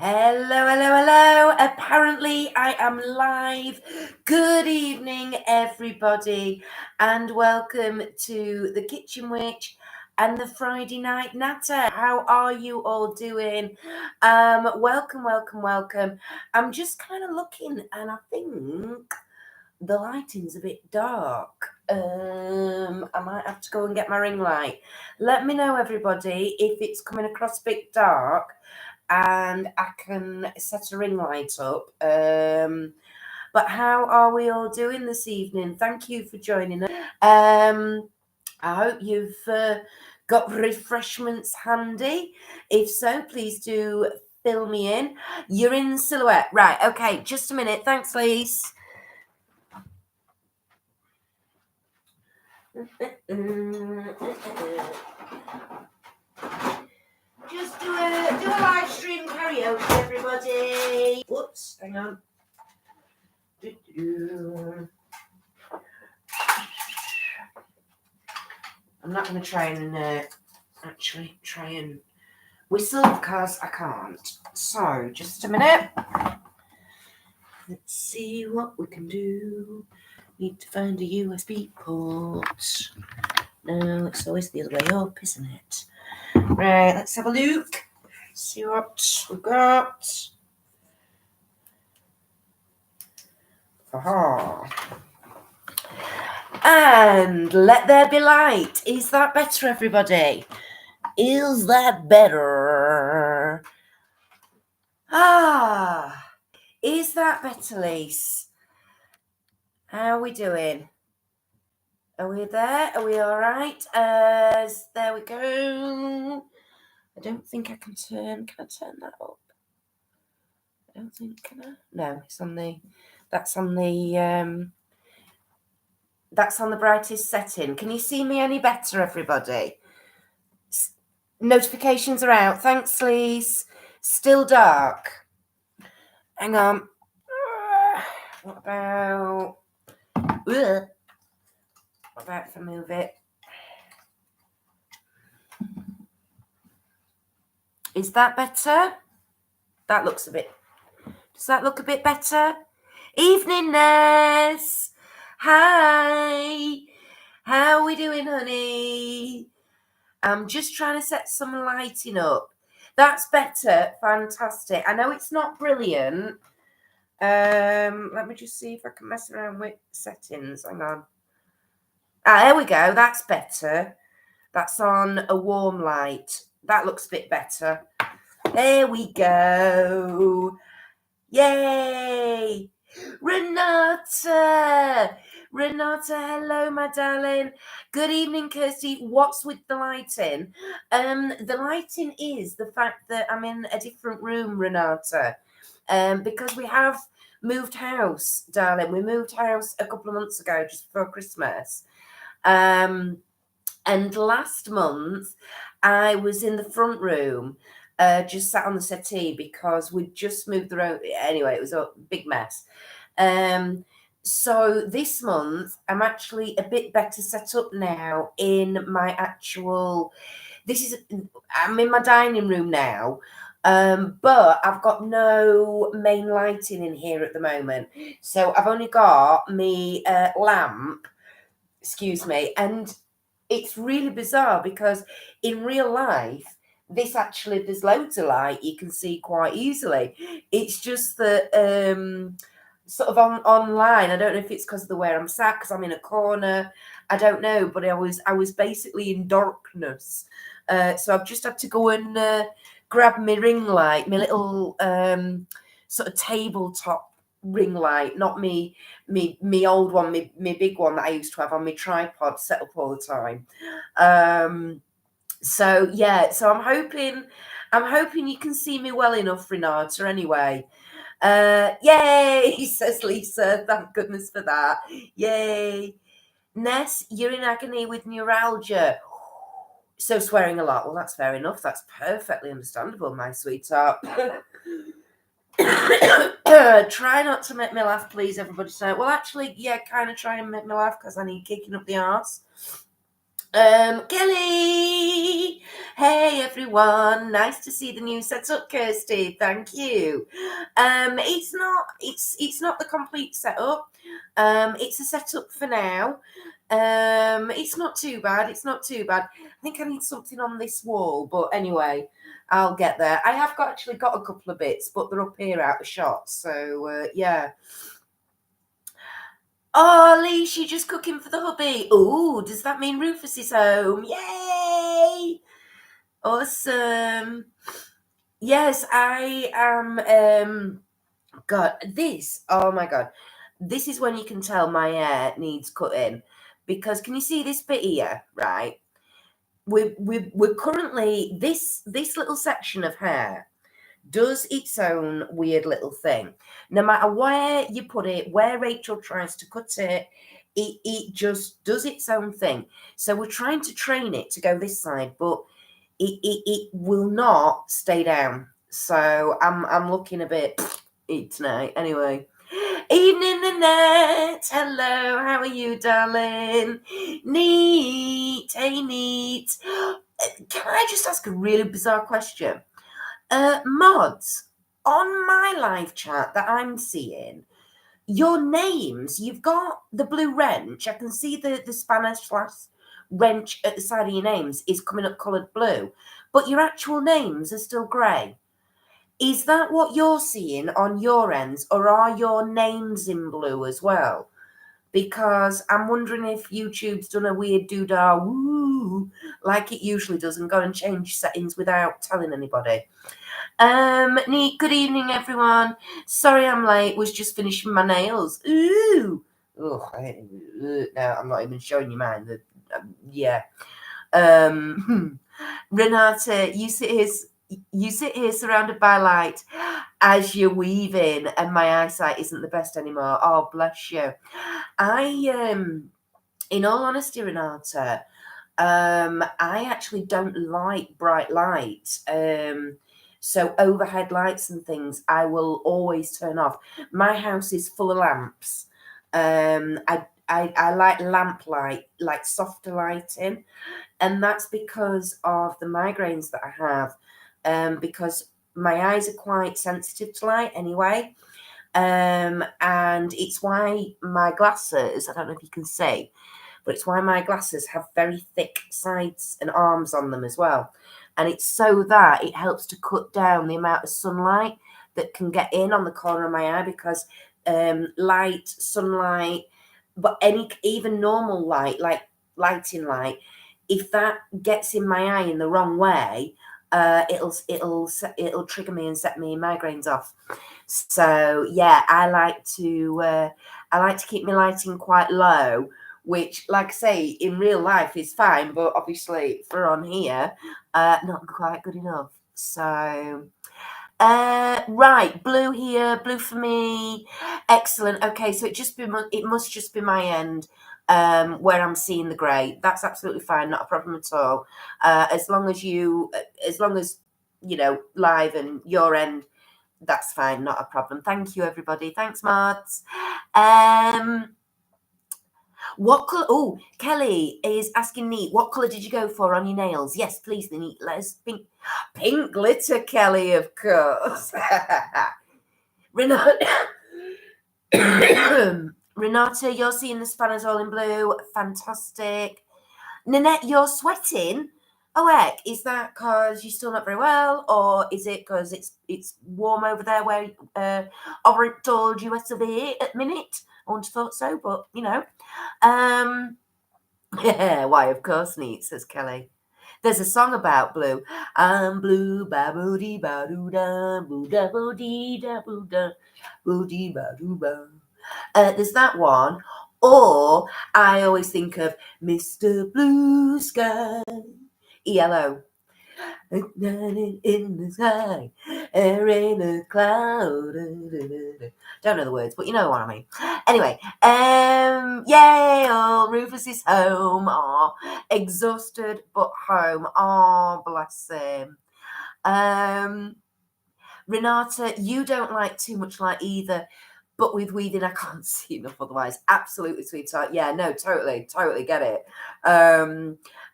Hello, hello, hello. Apparently, I am live. Good evening, everybody, and welcome to the Kitchen Witch and the Friday Night Natter. How are you all doing? Welcome, welcome, welcome. I'm just kind of looking, and I think the lighting's a bit dark. I might have to go and get my ring light. Let me know, everybody, if it's coming across a bit dark and I can set a ring light up. But how are we all doing this evening? Thank you for joining us. I hope you've got refreshments handy. If so, please do fill me in. You're in silhouette. Right, okay, just a minute. Thanks, Lise. Just do a live stream karaoke, everybody. Whoops, hang on. I'm not going to try and try and whistle because I can't. So, just a minute. Let's see what we can do. Need to find a USB port. No, it's always the other way up, isn't it? Right, let's have a look. See what we've got. Aha. And let there be light. Is that better, everybody? Is that better? Is that better, Lise? How are we doing? Are we there? Are we all right? There we go. I don't think I can turn. Can I turn that up? I don't think, can I? No, it's on the. That's on the. That's on the brightest setting. Can you see me any better, everybody? Notifications are out. Thanks, Lise. Still dark. Hang on. What about if I move it? Is that better? That looks a bit. Does that look a bit better? Evening, Ness. Hi. How are we doing, honey? I'm just trying to set some lighting up. That's better. Fantastic. I know it's not brilliant. Let me just see if I can mess around with settings. Hang on. There we go. That's better. That's on a warm light. That looks a bit better. There we go. Yay! Renata, hello, my darling. Good evening, Kirsty. What's with the lighting? The lighting is the fact that I'm in a different room, Renata. Because we have moved house, darling. We moved house a couple of months ago, just before Christmas. And last month, I was in the front room, just sat on the settee because we'd just moved the room. Anyway, it was a big mess. So this month, I'm actually a bit better set up now in my actual. I'm in my dining room now. But I've got no main lighting in here at the moment. So I've only got me lamp, excuse me, and it's really bizarre because in real life, there's loads of light you can see quite easily. It's just that sort of online, I don't know if it's because of the where I'm sat, because I'm in a corner, I don't know, but I was basically in darkness. So I've just had to go and grab my ring light, my little sort of tabletop ring light, not me old one, me big one that I used to have on my tripod set up all the time. So I'm hoping you can see me well enough, Renata, anyway. Yay, says Lisa. Thank goodness for that. Yay. Ness, you're in agony with neuralgia. So swearing a lot. Well, that's fair enough. That's perfectly understandable, my sweetheart. Try not to make me laugh, please, everybody. So, well, actually, yeah, kind of try and make me laugh because I need kicking up the arse. Kelly, hey everyone. Nice to see the new setup, Kirsty. Thank you. It's not the complete setup. It's a setup for now. It's not too bad. It's not too bad. I think I need something on this wall, but anyway, I'll get there. I have actually got a couple of bits, but they're up here out of shot. So yeah. Oh, Lee, she just cooking for the hubby. Oh, does that mean Rufus is home? Yay! Awesome. Yes, I am. God, this. Oh my God, this is when you can tell my hair needs cutting, because can you see this bit here? Right, we're currently this little section of hair does its own weird little thing. No matter where you put it, where Rachel tries to cut it, it just does its own thing. So we're trying to train it to go this side, but it will not stay down. So I'm looking a bit tonight. Anyway. Evening, Annette. Hello, how are you, darling? Neat. Hey, Neat. Can I just ask a really bizarre question? Mods, on my live chat that I'm seeing, your names, you've got the blue wrench. I can see the spanner / wrench at the side of your names is coming up coloured blue, but your actual names are still grey. Is that what you're seeing on your ends, or are your names in blue as well? Because I'm wondering if YouTube's done a weird doodah woo like it usually does and go and change settings without telling anybody. Neat, good evening, everyone. Sorry I'm late, was just finishing my nails. Ooh. Oh, no, I'm not even showing you mine. Yeah. Renata, you sit here surrounded by light as you're weaving, and my eyesight isn't the best anymore. Oh, bless you. In all honesty, Renata, I actually don't like bright light. So overhead lights and things, I will always turn off. My house is full of lamps. I like lamp light, like softer lighting, and that's because of the migraines that I have. Because my eyes are quite sensitive to light anyway. And it's why my glasses, I don't know if you can see, but it's why my glasses have very thick sides and arms on them as well. And it's so that it helps to cut down the amount of sunlight that can get in on the corner of my eye, because light, sunlight, but even normal light, like lighting light, if that gets in my eye in the wrong way, it'll trigger me and set me migraines off. So yeah, I like to keep my lighting quite low, which, like I say, in real life is fine, but obviously for on here, not quite good enough. So right, blue here, blue for me. Excellent. Okay, so it must just be my end where I'm seeing the grey. That's absolutely fine, not a problem at all. As long as you know, live and your end, that's fine, not a problem. Thank you, everybody. Thanks, Mods. What colour? Oh, Kelly is asking Neat, what colour did you go for on your nails? Yes, please, Neat. Let's pink glitter, Kelly, of course. Renata, you're seeing the spanners all in blue. Fantastic. Nanette, you're sweating. Oh, heck, is that because you're still not very well, or is it because it's warm over there where Orient US of A at the minute? I wouldn't have thought so, but you know. Yeah, why, of course, Neat, says Kelly. There's a song about blue. I'm blue, ba boo dee ba doo da, boo da boo dee da boo da, boo dee ba doo ba. There's that one. Or I always think of Mr. Blue Sky, ELO. In the sky, there ain't a cloud. Don't know the words, but you know what I mean. Anyway, yay! Oh, Rufus is home. Oh, exhausted but home. Oh, bless him. Renata, you don't like too much light either, but with weaving, I can't see enough otherwise. Absolutely, sweetheart. Yeah, no, totally get it.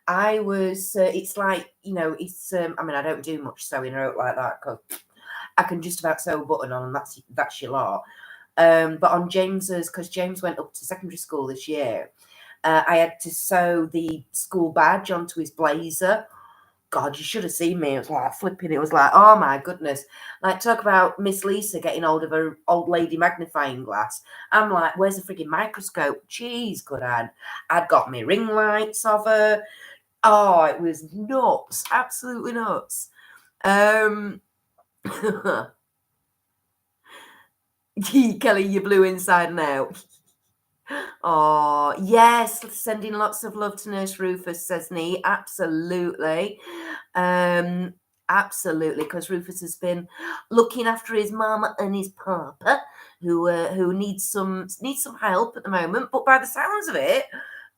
I was, it's like, it's, I mean, I don't do much sewing out like that because I can just about sew a button on and that's your lot. But on James's, because James went up to secondary school this year, I had to sew the school badge onto his blazer. God, you should have seen me. It was like flipping. It was like, oh my goodness. Like, talk about Miss Lisa getting hold of her old lady magnifying glass. I'm like, where's the frigging microscope? Jeez, good Anne. I'd got my ring lights of her. Oh, it was nuts. Absolutely nuts. Kelly, you're blue inside and out. Oh, yes, sending lots of love to Nurse Rufus, says Nee. Absolutely. Absolutely, because Rufus has been looking after his mum and his papa, who needs some help at the moment, but by the sounds of it,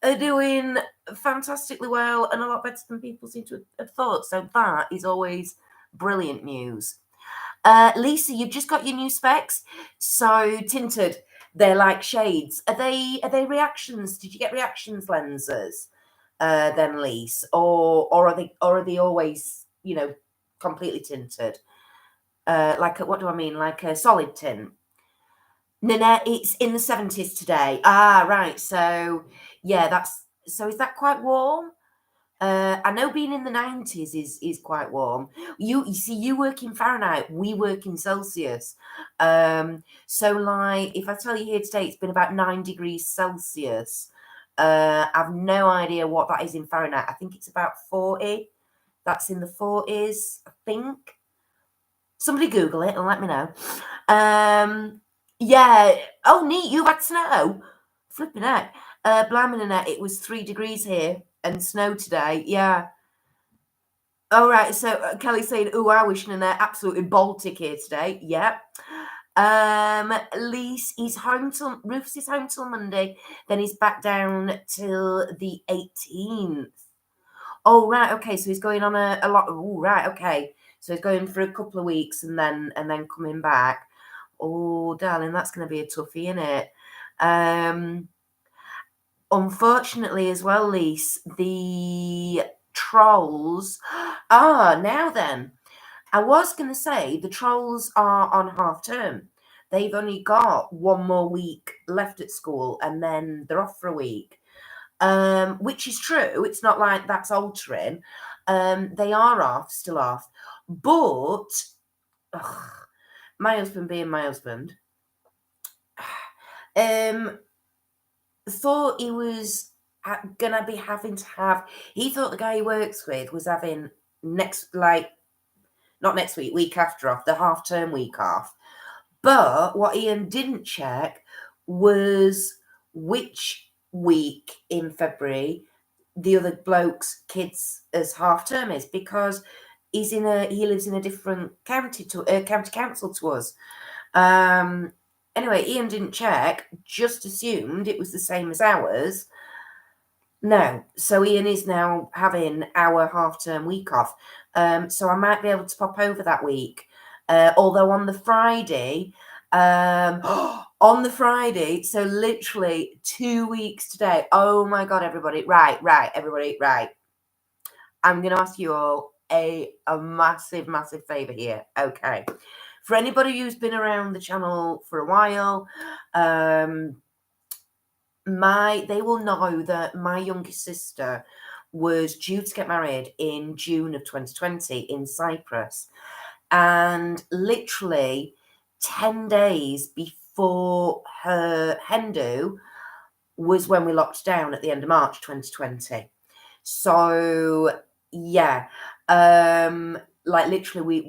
are doing fantastically well and a lot better than people seem to have thought. So that is always brilliant news. Lisa, you've just got your new specs. So tinted, they're like shades. Are they reactions? Did you get reactions lenses? Then Lisa, or are they always completely tinted? Like what do I mean? Like a solid tint. Nanette, it's in the 70s today. Ah, right. So yeah, is that quite warm? I know being in the 90s is quite warm. You see, you work in Fahrenheit, we work in Celsius. So like, if I tell you here today, it's been about 9 degrees Celsius. I've no idea what that is in Fahrenheit. I think it's about 40. That's in the 40s, I think. Somebody Google it and let me know. Yeah. Oh, neat. You've had snow. Flipping heck. Blimey, Nanette, it was 3 degrees here and snow today. Yeah. All right. So Kelly's saying, "Oh, I wish Nanette absolutely Baltic here today." Yeah. Lise, Rufus is home till Monday. Then he's back down till the 18th. Oh, right. Okay. So he's going on a lot. Oh, right. Okay. So he's going for a couple of weeks and then coming back. Oh, darling, that's going to be a toughie, isn't it? Unfortunately, as well, Lise, the trolls. Now then, I was going to say the trolls are on half term. They've only got one more week left at school and then they're off for a week. Which is true. It's not like that's altering. They are still off. But my husband being my husband, thought he was gonna be having to have. He thought the guy he works with was having not next week, week after off, the half term week off. But what Ian didn't check was which week in February the other bloke's kids as half term is, because he lives in a different county council to us. Anyway, Ian didn't check, just assumed it was the same as ours. No, so Ian is now having our half term week off. So I might be able to pop over that week. Although on the Friday, so literally 2 weeks today. Oh my God, everybody. Right, everybody, right. I'm going to ask you all a massive, massive favor here. Okay. For anybody who's been around the channel for a while, they will know that my youngest sister was due to get married in June of 2020 in Cyprus. And literally 10 days before her hen do was when we locked down at the end of March 2020. So yeah, like literally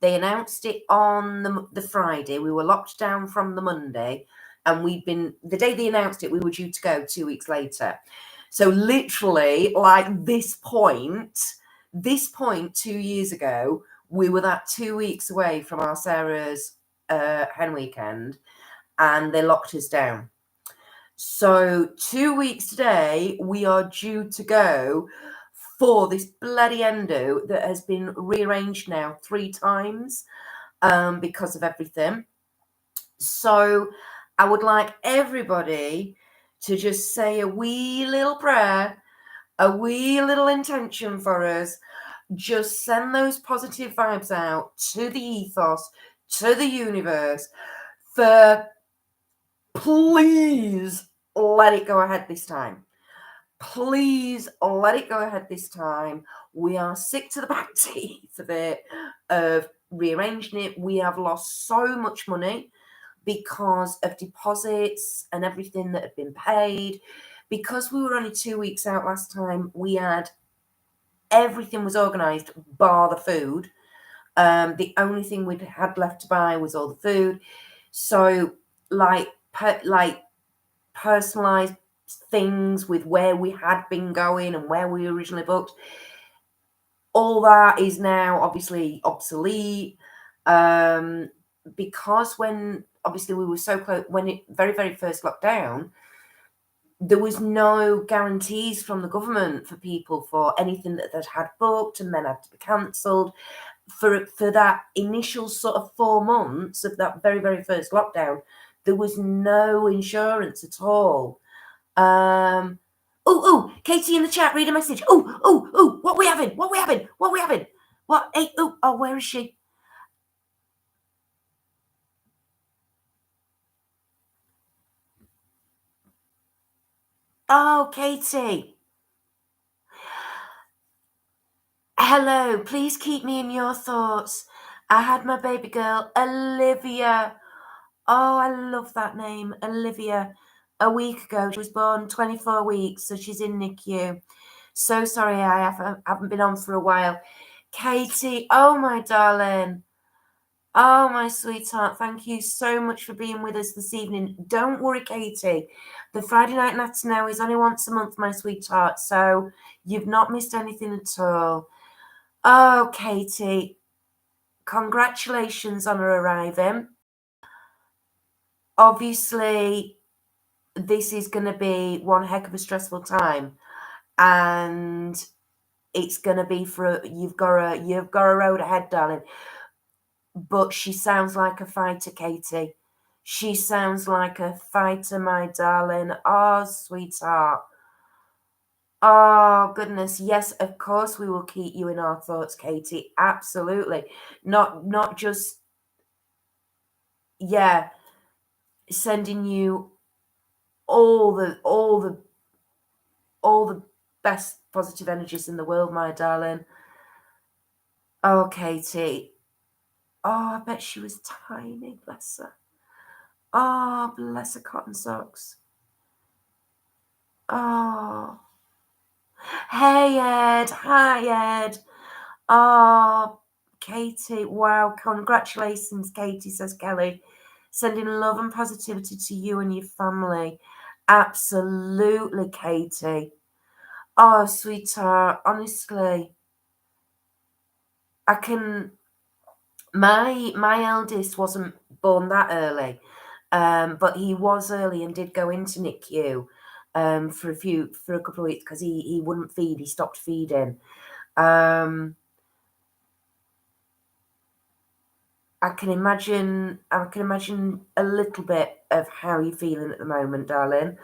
they announced it on the Friday. We were locked down from the Monday, and the day they announced it, we were due to go 2 weeks later. So literally, like this point 2 years ago, we were that 2 weeks away from our Sarah's hen weekend, and they locked us down. So 2 weeks today, we are due to go for this bloody endo that has been rearranged now 3 times because of everything. So I would like everybody to just say a wee little prayer a wee little intention for us. Just send those positive vibes out to the ethos, to the universe, for please let it go ahead this time. Please let it go ahead this time. We are sick to the back teeth of it, of rearranging it. We have lost so much money because of deposits and everything that had been paid. Because we were only 2 weeks out last time, we had everything was organised bar the food. The only thing we had left to buy was all the food. So like personalised things with where we had been going and where we originally booked, all that is now obviously obsolete, because when obviously we were so close, when it very first lockdown, there was no guarantees from the government for people for anything that they'd had booked and then had to be cancelled. For that initial sort of 4 months of that very first lockdown, there was no insurance at all. Katie in the chat, read a message. What we having? What we having? What we having? What? Hey, where is she? Oh, Katie. Hello, please keep me in your thoughts. I had my baby girl, Olivia. Oh, I love that name, Olivia. A week ago, she was born 24 weeks, so she's in NICU. So sorry I haven't been on for a while. Katie, oh my darling. Oh, my sweetheart, thank you so much for being with us this evening. Don't worry, Katie. The Friday Night Natter now is only once a month, my sweetheart, so you've not missed anything at all. Oh, Katie, congratulations on her arriving. Obviously, this is going to be one heck of a stressful time, and it's going to be you've got a road ahead, darling. But she sounds like a fighter, Katie. She sounds like a fighter, my darling. Oh, sweetheart. Oh, goodness. Yes, of course we will keep you in our thoughts, Katie. Absolutely. Not just, yeah, sending you all the best positive energies in the world, my darling. Oh, Katie. Oh, I bet she was tiny, bless her. Oh, bless her cotton socks. Oh. Hey, Ed. Hi, Ed. Oh, Katie. Wow. Congratulations, Katie, says Kelly. Sending love and positivity to you and your family. Absolutely, Katie. Oh, sweetheart. Honestly, I can. My eldest wasn't born that early, but he was early and did go into NICU for a couple of weeks because he wouldn't feed. He stopped feeding. I can imagine a little bit of how you're feeling at the moment, darling.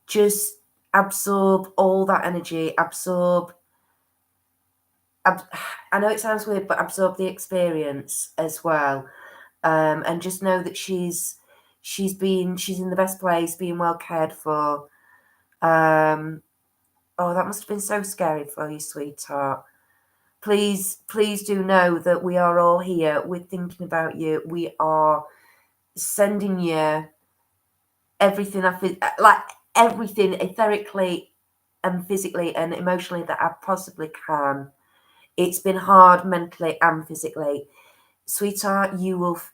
Just absorb all that energy. I know it sounds weird, but absorb the experience as well. And just know that she's in the best place, being well cared for. Oh, that must have been so scary for you, sweetheart. Please do know that we are all here. We're thinking about you. We are sending you everything like everything etherically and physically and emotionally that I possibly can. It's been hard mentally and physically. Sweetheart,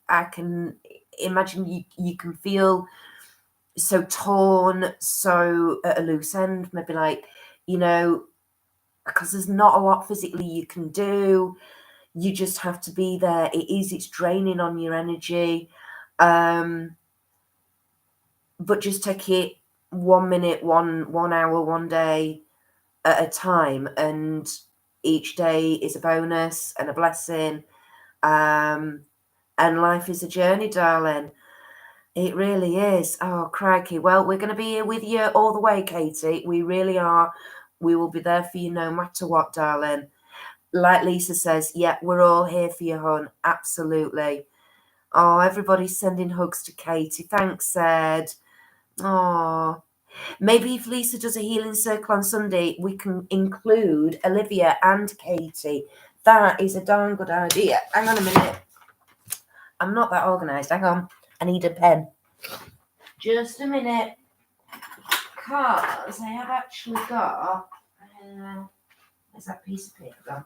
I can imagine you can feel so torn, so at a loose end, maybe like, because there's not a lot physically you can do. You just have to be there. It's draining on your energy. But just take it 1 minute, 1 hour, 1 day at a time. And each day is a bonus and a blessing. And life is a journey, darling. It really is. Oh, crikey. Well, we're going to be here with you all the way, Katie. We really are. We will be there for you no matter what, darling. Like Lisa says, yeah, we're all here for you, hon. Absolutely. Oh, everybody's sending hugs to Katie. Thanks, Ed. Oh, maybe if Lisa does a healing circle on Sunday, we can include Olivia and Katie. That is a darn good idea. Hang on a minute. I'm not that organised. Hang on. I need a pen. Just a minute. Because I have actually got... where's that piece of paper gone?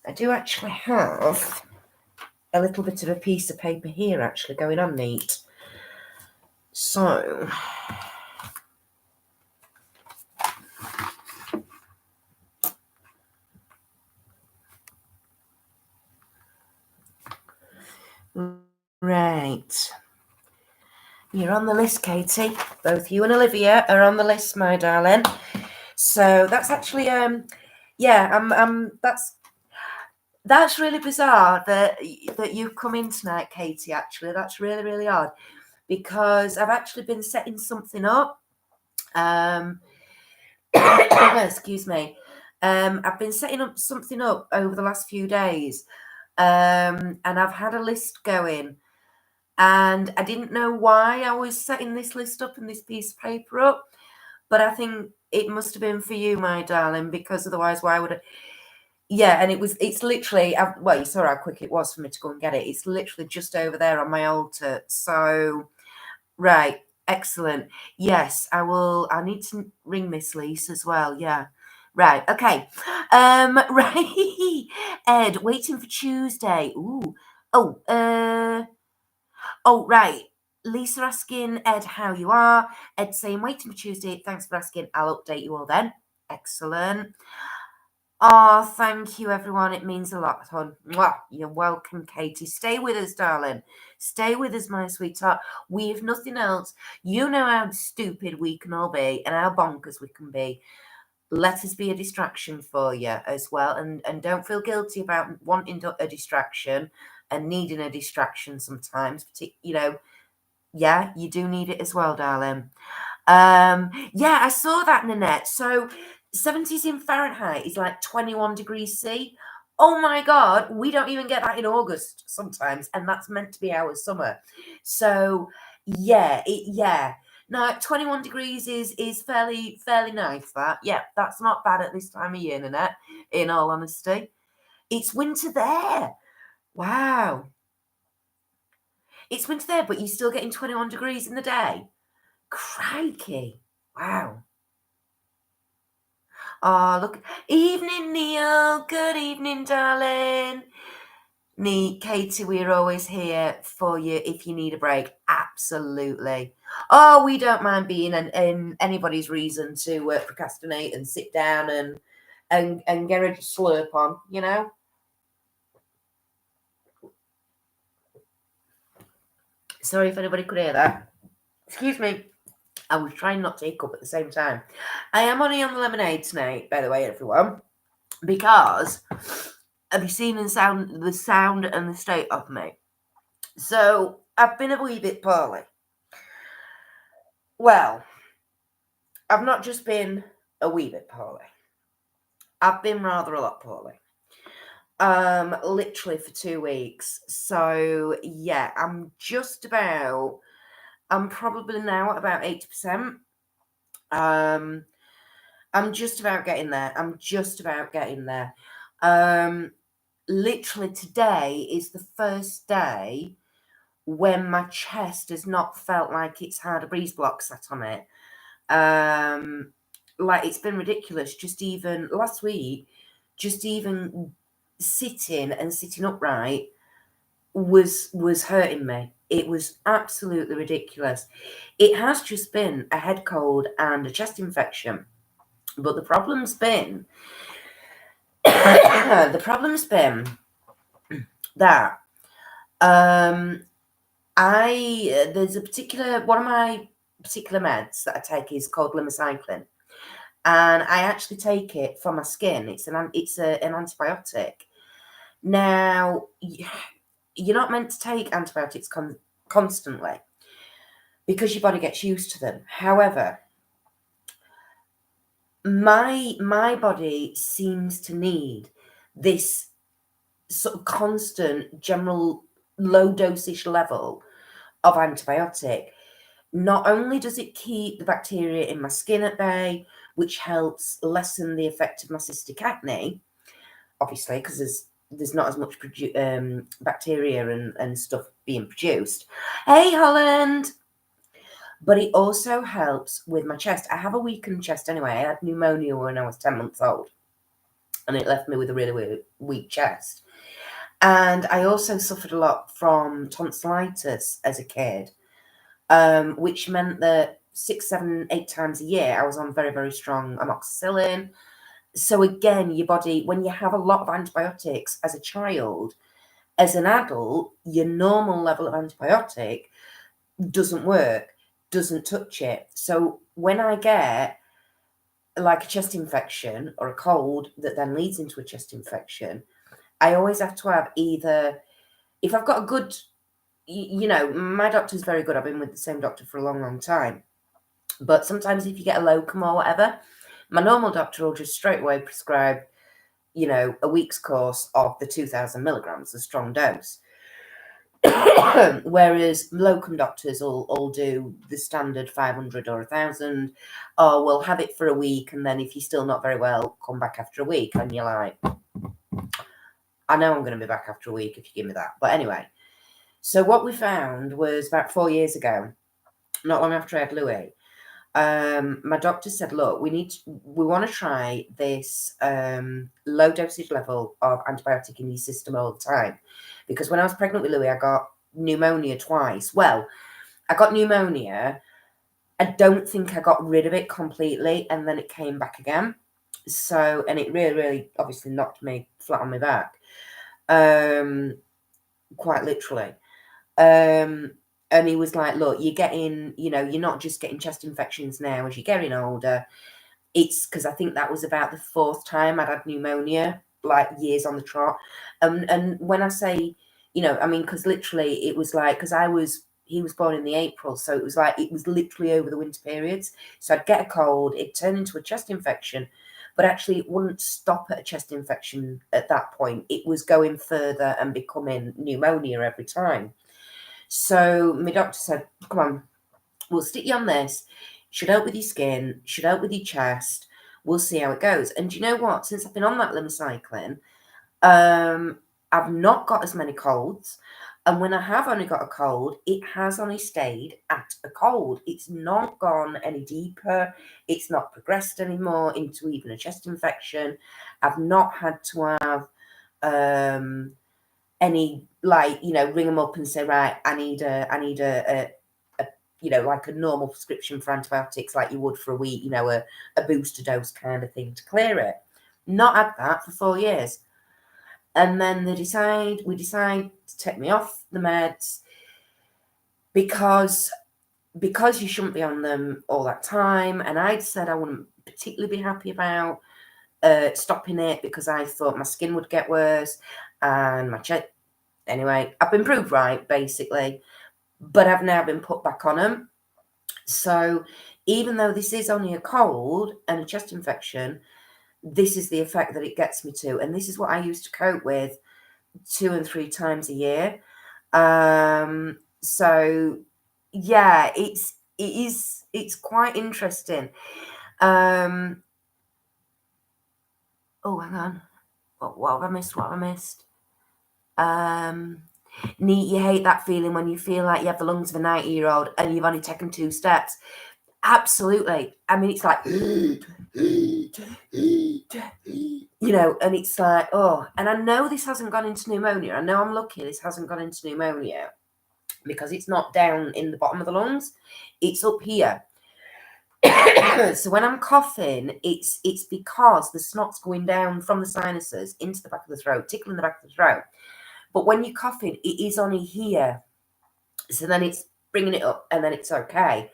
I do actually have a little bit of a piece of paper here actually going on neat. So... Right. You're on the list, Katie. Both you and Olivia are on the list, my darling. So that's actually that's really bizarre that you've come in tonight, Katie, actually. That's really, really odd. Because I've actually been setting something up. Excuse me. I've been setting up something up over the last few days. And I've had a list going. And I didn't know why I was setting this list up and this piece of paper up. But I think it must have been for you, my darling, because otherwise, why would I? Yeah, and it's literally, well, you saw how quick it was for me to go and get it. It's literally just over there on my altar. So, right, excellent. Yes, I will. I need to ring Miss Lise as well. Yeah. Right, okay. Right. Ed, waiting for Tuesday. Ooh. Oh, right. Lisa asking Ed how you are. Ed saying, waiting for Tuesday. Thanks for asking. I'll update you all then. Excellent. Oh, thank you, everyone. It means a lot, hon. Mwah. You're welcome, Katie. Stay with us, darling. Stay with us, my sweetheart. We have nothing else. You know how stupid we can all be and how bonkers we can be. Let us be a distraction for you as well. And don't feel guilty about wanting a distraction and needing a distraction sometimes. Yeah, you do need it as well, darling. Yeah, I saw that, Nanette. So 70s in Fahrenheit is like 21 degrees C. Oh my God, we don't even get that in August sometimes, and that's meant to be our summer. So yeah. Now 21 degrees is fairly nice. That that's not bad at this time of year, Nanette. In all honesty, it's winter there. Wow. It's winter there, but you're still getting 21 degrees in the day. Crikey. Wow. Oh, look. Evening, Neil. Good evening, darling. Katie, we're always here for you if you need a break. Absolutely. Oh, we don't mind being in anybody's reason to procrastinate and sit down and get a slurp on, you know? Sorry if anybody could hear that. Excuse me. I was trying not to hiccup at the same time. I am only on the lemonade tonight, by the way, everyone, because have you seen the sound and the state of me? So I've been a wee bit poorly. Well, I've not just been a wee bit poorly. I've been rather a lot poorly. Literally for 2 weeks. So yeah, I'm probably now at about 80%. I'm just about getting there. Literally today is the first day when my chest has not felt like it's had a breeze block sat on it. Like it's been ridiculous. Just even last week, just even sitting upright was hurting me. It was absolutely ridiculous. It has just been a head cold and a chest infection. But the problem's been that there's one of my particular meds that I take is called limicycline, and I actually take it for my skin. It's an antibiotic. Now you're not meant to take antibiotics constantly because your body gets used to them. However, my body seems to need this sort of constant general low dosage level of antibiotic. Not only does it keep the bacteria in my skin at bay, which helps lessen the effect of my cystic acne, obviously, because there's not as much bacteria and stuff being produced. Hey, Holland! But it also helps with my chest. I have a weakened chest anyway. I had pneumonia when I was 10 months old, and it left me with a really weak chest. And I also suffered a lot from tonsillitis as a kid, which meant that 6, 7, 8 times a year I was on very, very strong amoxicillin. So again, your body, when you have a lot of antibiotics as a child, as an adult, your normal level of antibiotic doesn't work, doesn't touch it. So when I get like a chest infection or a cold that then leads into a chest infection, I always have to have either, if I've got a good, my doctor's very good. I've been with the same doctor for a long, long time. But sometimes if you get a locum or whatever, my normal doctor will just straight away prescribe, a week's course of the 2,000 milligrams, the strong dose. Whereas locum doctors will do the standard 500 or 1,000, or we'll have it for a week, and then if you're still not very well, come back after a week. And you're like, I know I'm going to be back after a week if you give me that. But anyway, so what we found was about 4 years ago, not long after I had Louis, my doctor said, look, we want to try this low dosage level of antibiotic in your system all the time. Because when I was pregnant with Louis, I got pneumonia twice. Well, I got pneumonia. I don't think I got rid of it completely, and then it came back again. So, and it really, really obviously knocked me flat on my back. Quite literally. And he was like, look, you're getting, you're not just getting chest infections now as you're getting older. It's because I think that was about the 4th time I'd had pneumonia, like years on the trot. And when I say, because literally it was like, because he was born in the April. So it was like, it was literally over the winter periods. So I'd get a cold, it'd turn into a chest infection, but actually it wouldn't stop at a chest infection at that point. It was going further and becoming pneumonia every time. So my doctor said, come on, we'll stick you on this. Should help with your skin, should help with your chest. We'll see how it goes. And do you know what? Since I've been on that limb-cycling, I've not got as many colds. And when I have only got a cold, it has only stayed at a cold. It's not gone any deeper. It's not progressed anymore into even a chest infection. I've not had to have any, ring them up and say, right, I need a like a normal prescription for antibiotics like you would for a week, a booster dose kind of thing to clear it. Not had that for 4 years. And then we decide to take me off the meds because you shouldn't be on them all that time. And I'd said I wouldn't particularly be happy about stopping it because I thought my skin would get worse and my chest. Anyway, I've been proved right, basically, but I've now been put back on them. So even though this is only a cold and a chest infection, this is the effect that it gets me to. And this is what I used to cope with 2 and 3 times a year. So yeah, it's quite interesting. Oh, hang on. What have I missed? Neat, you hate that feeling when you feel like you have the lungs of a 90-year-old and you've only taken 2 steps. Absolutely. I mean, it's like, and it's like, oh, and I know this hasn't gone into pneumonia. I know I'm lucky this hasn't gone into pneumonia because it's not down in the bottom of the lungs. It's up here. So when I'm coughing, it's because the snot's going down from the sinuses into the back of the throat, tickling the back of the throat. But when you're coughing, it is only here. So then it's bringing it up and then it's okay.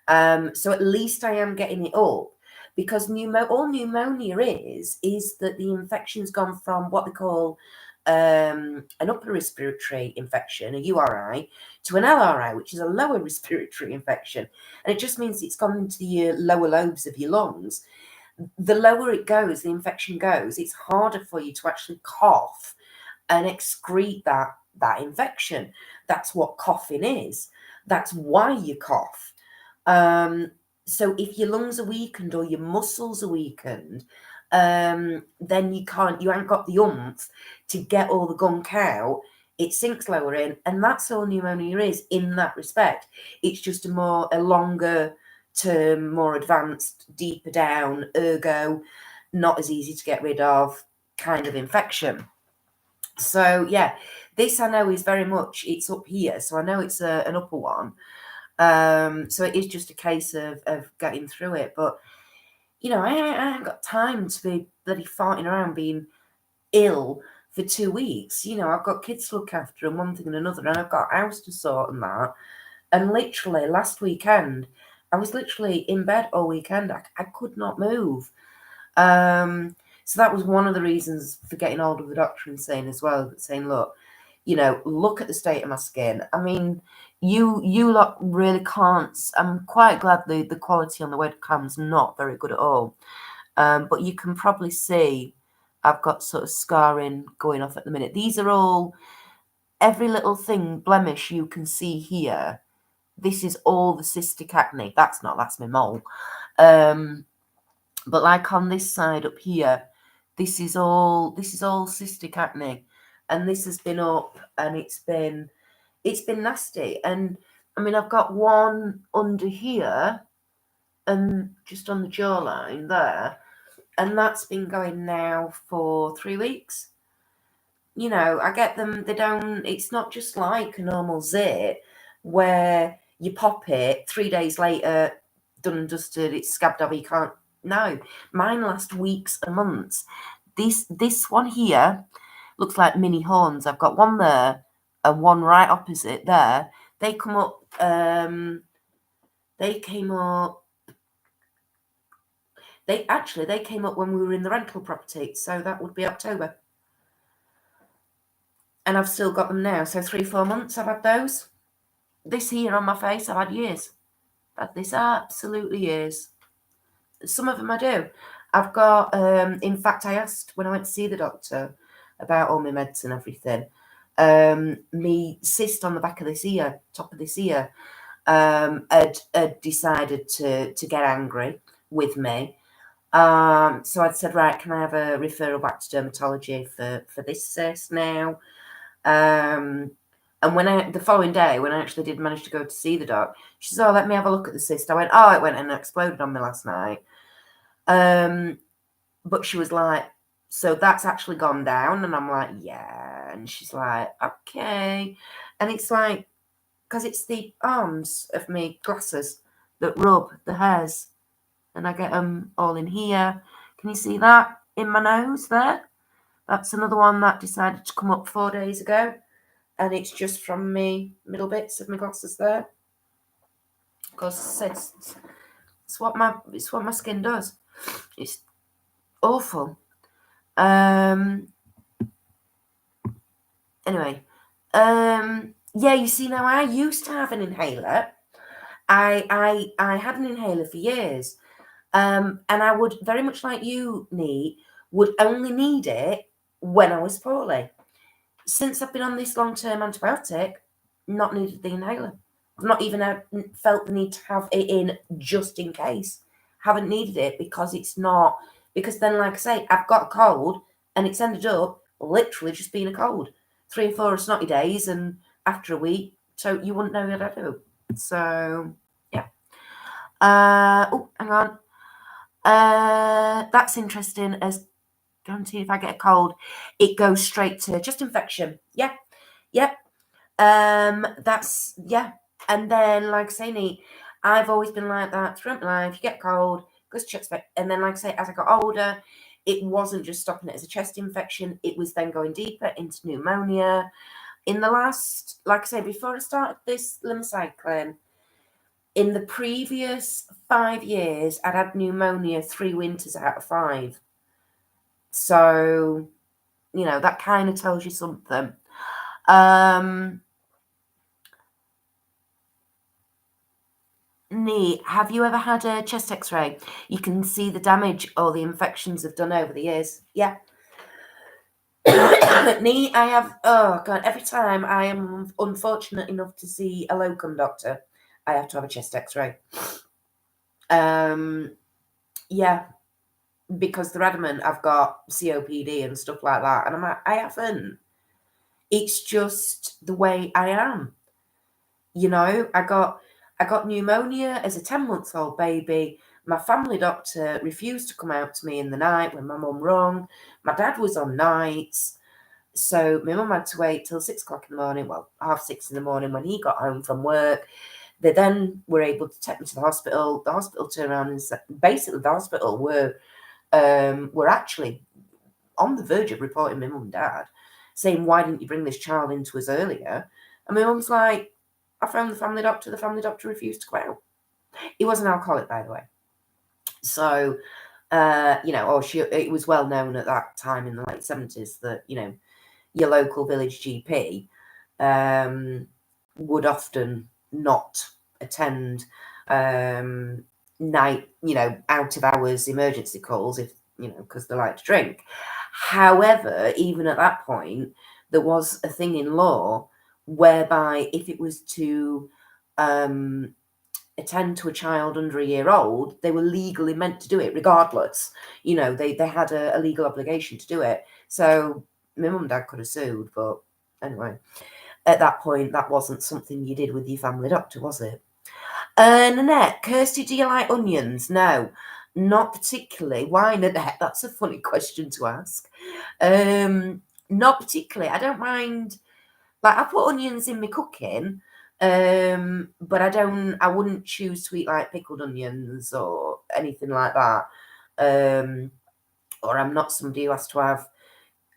So at least I am getting it up because all pneumonia is that the infection's gone from what they call an upper respiratory infection, a URI, to an LRI, which is a lower respiratory infection. And it just means it's gone into your lower lobes of your lungs. The lower it goes, the infection goes, it's harder for you to actually cough and excrete that infection. That's what coughing is. That's why you cough. So if your lungs are weakened or your muscles are weakened, then you ain't got the oomph to get all the gunk out. It sinks lower in, and that's all pneumonia is in that respect. It's just a longer term, more advanced, deeper down, ergo not as easy to get rid of kind of infection. So yeah, this I know is very much, it's up here, so I know it's an upper one. So it is just a case of getting through it. But you know, I haven't got time to be bloody farting around being ill for 2 weeks. You know, I've got kids to look after and one thing and another, and I've got a house to sort and that. And literally last weekend, I was literally in bed all weekend. I could not move. So that was one of the reasons for getting hold of the doctor and saying as well, saying, look, you know, look at the state of my skin. I mean, you lot really can't. I'm quite glad the quality on the webcam's not very good at all. But you can probably see I've got sort of scarring going off at the minute. These are all, every little thing, blemish you can see here. This is all the cystic acne. That's my mole. But like on this side up here, this is all cystic acne, and this has been up, and it's been nasty. And I mean, I've got one under here, and just on the jawline there, and that's been going now for 3 weeks. You know, I get them. It's not just like a normal zit where you pop it 3 days later, done and dusted. It's scabbed over. You can't. No, mine last weeks and months. This one here looks like mini horns. I've got one there and one right opposite there. They come up. They came up. They came up when we were in the rental property, so that would be October. And I've still got them now. So 3-4 months I've had those. This here on my face, I've had years. I've had this absolutely years. Some of them I do. I've got, in fact, I asked when I went to see the doctor about all my meds and everything. Me cyst on the back of this ear, top of this ear, had decided to get angry with me. So I'd said, right, can I have a referral back to dermatology for this cyst now? And when the following day, when I actually did manage to go to see the doc, she said, oh, let me have a look at the cyst. I went, oh, it went and exploded on me last night. But she was like, so that's actually gone down. And I'm like, yeah. And she's like, okay. And it's like, because it's the arms of me glasses that rub the hairs. And I get them all in here. Can you see that in my nose there? That's another one that decided to come up 4 days ago. And it's just from me middle bits of my glasses there. Because it's what my skin does. It's awful. Anyway, yeah, you see, now I used to have an inhaler. I had an inhaler for years. And I would, very much like you, would only need it when I was poorly. Since I've been on this long-term antibiotic, not needed the inhaler. I've not even felt the need to have it in just in case. Haven't needed it because then, like I say, I've got a cold and it's ended up literally just being a cold. 3 or 4 snotty days, and after a week, so you wouldn't know that I do. So, yeah. Oh, hang on. That's interesting, as guarantee if I get a cold, it goes straight to just infection. Yeah. Yep. That's, yeah. And then, like I say, I've always been like that throughout my life. You get cold, goes to chest infection. And then, like I say, as I got older, it wasn't just stopping it as a chest infection. It was then going deeper into pneumonia. In the last, like I say, before I started this cycling, in the previous 5 years, I'd had pneumonia 3 winters out of 5. So, you know, that kind of tells you something. Neat. Have you ever had a chest x-ray? You can see the damage or the infections have done over the years. Yeah. Neat. I have, oh God, every time I am unfortunate enough to see a locum doctor, I have to have a chest x-ray. Yeah, because they're adamant I've got COPD and stuff like that. And I'm like, I haven't. It's just the way I am. You know, I got pneumonia as a 10-month-old baby. My family doctor refused to come out to me in the night when my mum rung. My dad was on nights. So my mum had to wait till 6 o'clock in the morning, well, 6:30 in the morning when he got home from work. They then were able to take me to the hospital. The hospital turned around and said, basically the hospital were actually on the verge of reporting my mum and dad, saying, why didn't you bring this child into us earlier? And my mum's like, I phoned the family doctor refused to come out. He was an alcoholic, by the way. So, you know, it was well known at that time in the late 70s that, you know, your local village GP would often not attend night, you know, out of hours emergency calls if, you know, because they like to drink. However, even at that point, there was a thing in law whereby if it was to attend to a child under a year old, they were legally meant to do it regardless. You know, they had a legal obligation to do it. So my mum and dad could have sued, but anyway, at that point, that wasn't something you did with your family doctor, was it? Nanette, Kirsty, do you like onions? No, not particularly. Why, Nanette? That's a funny question to ask. Not particularly. I don't mind. Like, I put onions in my cooking, but I wouldn't choose to eat like pickled onions or anything like that. Or I'm not somebody who has to have,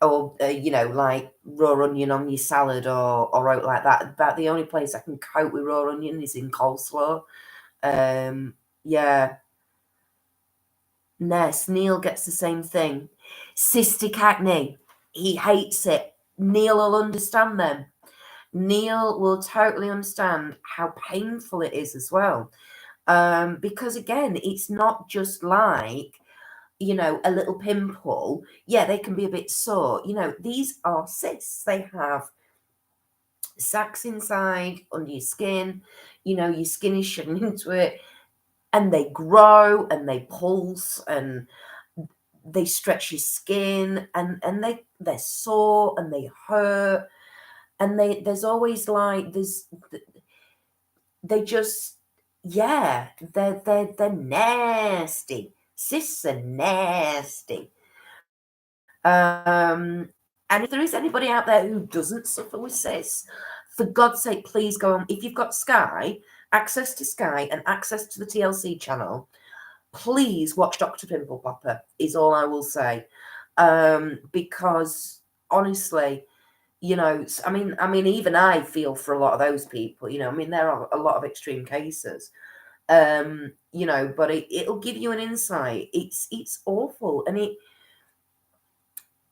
you know, like raw onion on your salad or out like that. About the only place I can cope with raw onion is in coleslaw. Yeah. Ness, Neil gets the same thing. Cystic acne. He hates it. Neil will understand them. Neil will totally understand how painful it is as well. Because again, it's not just like, you know, a little pimple. Yeah, they can be a bit sore. You know, these are cysts. They have sacs inside under your skin. You know, your skin is shutting into it, and they grow and they pulse and they stretch your skin, and they're sore and they hurt, and there's always like they just, yeah, they're nasty. Cysts are nasty. And if there is anybody out there who doesn't suffer with cysts, for God's sake, please go on. If you've got Sky, access to Sky and access to the TLC channel, please watch Dr. Pimple Popper, is all I will say. Because honestly, you know, I mean, even I feel for a lot of those people, you know, I mean, there are a lot of extreme cases, you know, but it'll give you an insight. It's awful. And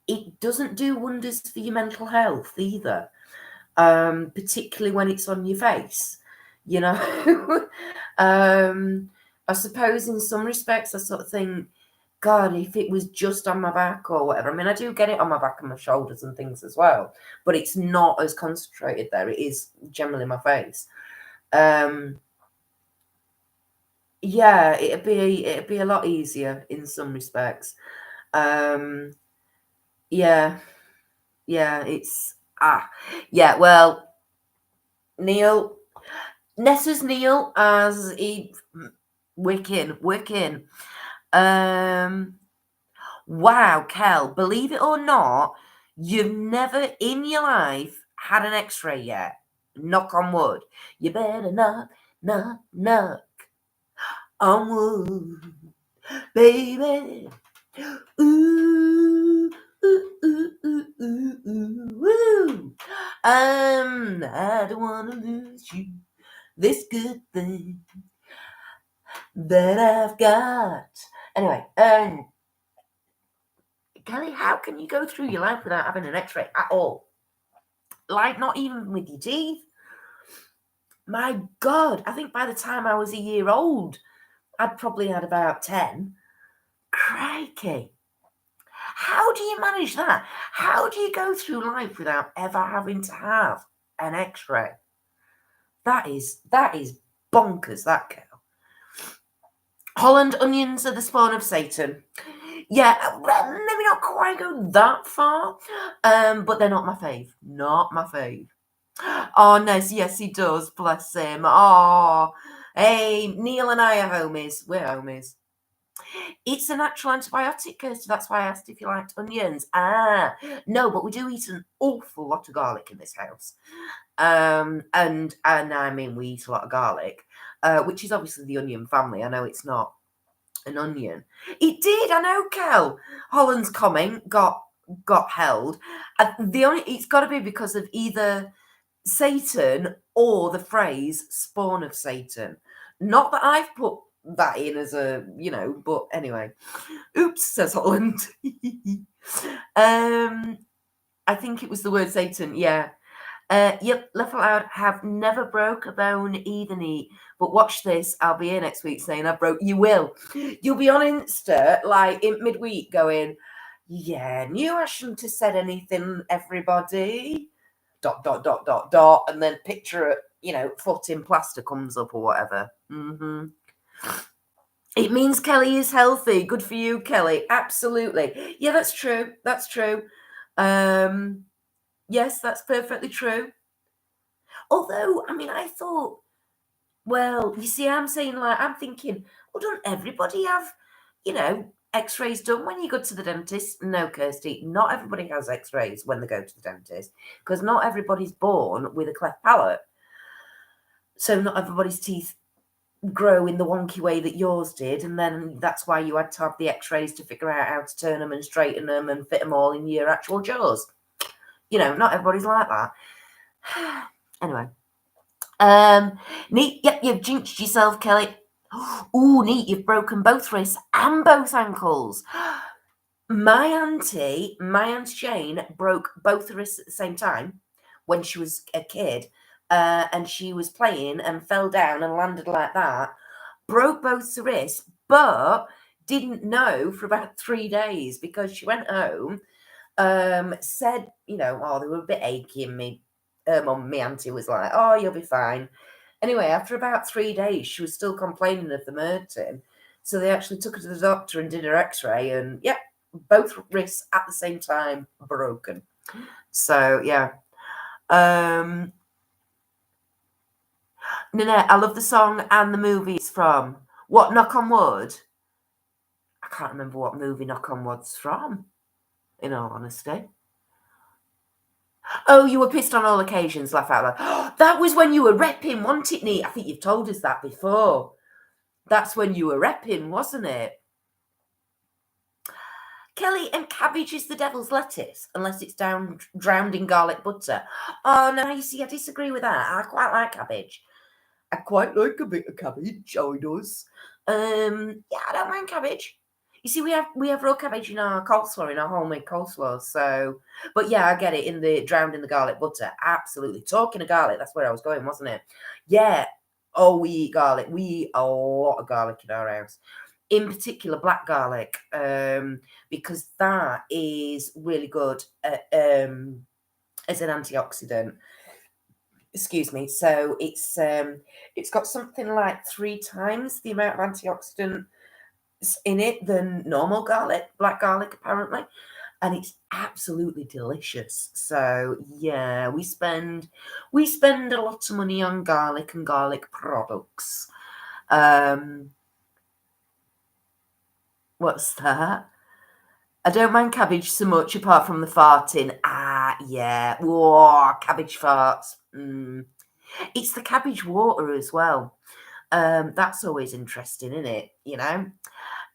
it doesn't do wonders for your mental health either, particularly when it's on your face, you know. I suppose in some respects I sort of think, God, if it was just on my back or whatever. I mean, I do get it on my back and my shoulders and things as well, but it's not as concentrated there. It is generally my face. Yeah, it'd be a lot easier in some respects. Yeah, it's yeah. Well, Neil, Nessa's Neil as he Wiccan. Wow, Kel, believe it or not, you've never in your life had an X-ray yet. Knock on wood. You better knock on wood, baby. Ooh, ooh, ooh, ooh, ooh, ooh, ooh. I don't wanna lose you. This good thing that I've got. Anyway, Kelly, how can you go through your life without having an x-ray at all? Like, not even with your teeth. My God, I think by the time I was a year old, I'd probably had about 10. Crikey. How do you manage that? How do you go through life without ever having to have an x-ray? That is bonkers, that cow. Holland onions are the spawn of Satan. Yeah, maybe not quite go that far, but they're not my fave. Not my fave. Oh, no, yes, he does. Bless him. Oh, hey, Neil and I are homies. We're homies. It's a natural antibiotic, Kirsty. That's why I asked if you liked onions. No, but we do eat an awful lot of garlic in this house. And I mean, we eat a lot of garlic, which is obviously the onion family. I know it's not an onion. It did, I know, Kel. Holland's comment got held. It's got to be because of either Satan or the phrase spawn of Satan. Not that I've put that in as a, but anyway. Oops, says Holland. I think it was the word Satan, yeah. Yep, laugh out loud, have never broke a bone either knee. But watch this, I'll be here next week saying I broke. You will. You'll be on Insta, like in midweek, going, yeah, knew I shouldn't have said anything, everybody. ... And then picture, foot in plaster comes up or whatever. It means Kelly is healthy. Good for you, Kelly. Absolutely. Yeah, that's true. That's true. Yes, that's perfectly true. Although, I mean, I thought, well, you see, I'm thinking, well, don't everybody have, x-rays done when you go to the dentist? No, Kirsty, not everybody has x-rays when they go to the dentist, because not everybody's born with a cleft palate. So not everybody's teeth grow in the wonky way that yours did, and then that's why you had to have the x-rays to figure out how to turn them and straighten them and fit them all in your actual jaws. Not everybody's like that. Anyway. Neat, yep, you've jinxed yourself, Kelly. Ooh, neat, you've broken both wrists and both ankles. My auntie Jane, broke both her wrists at the same time when she was a kid, and she was playing and fell down and landed like that, broke both her wrists, but didn't know for about 3 days because she went home, said, oh, they were a bit achy, and me auntie was like, oh, you'll be fine. Anyway, after about 3 days, she was still complaining of them hurting. So they actually took her to the doctor and did her x-ray, and yep, both wrists at the same time broken. So, yeah. Nanette, I love the song and the movie it's from. What, Knock on Wood? I can't remember what movie Knock on Wood's from, in all honesty. Oh, you were pissed on all occasions, laugh out loud. That was when you were repping, wasn't it, Neat? I think you've told us that before. That's when you were repping, wasn't it? Kelly, and cabbage is the devil's lettuce, unless it's drowned in garlic butter. Oh, no, you see, I disagree with that. I quite like cabbage. I quite like a bit of cabbage, I does. Yeah, I don't mind cabbage. You see, we have raw cabbage in our coleslaw, in our homemade coleslaw. So, but yeah, I get it, drowned in the garlic butter. Absolutely. Talking of garlic, that's where I was going, wasn't it? Yeah. Oh, we eat garlic. We eat a lot of garlic in our house. In particular, black garlic, because that is really good as an antioxidant. Excuse me. So it's got something like 3 times the amount of antioxidant in it than normal garlic, black garlic apparently, and it's absolutely delicious. So yeah, we spend a lot of money on garlic and garlic products. What's that? I don't mind cabbage so much apart from the farting. Yeah. Whoa, cabbage farts. It's the cabbage water as well. That's always interesting, isn't it?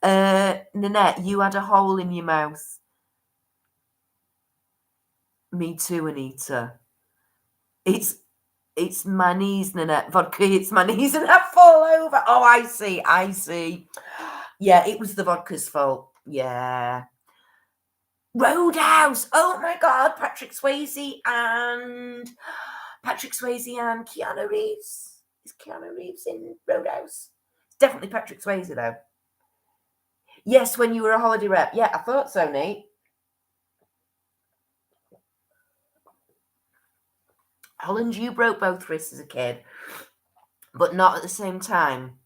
Nanette, you had a hole in your mouth. Me too, Anita. It's my knees, Nanette. Vodka hits my knees and I fall over. Oh, I see. Yeah, it was the vodka's fault. Yeah. Roadhouse. Oh my God, Patrick Swayze and Keanu Reeves. Is Keanu Reeves in Roadhouse? It's definitely Patrick Swayze though. Yes, when you were a holiday rep. Yeah, I thought so, Nate. Holland, you broke both wrists as a kid, but not at the same time.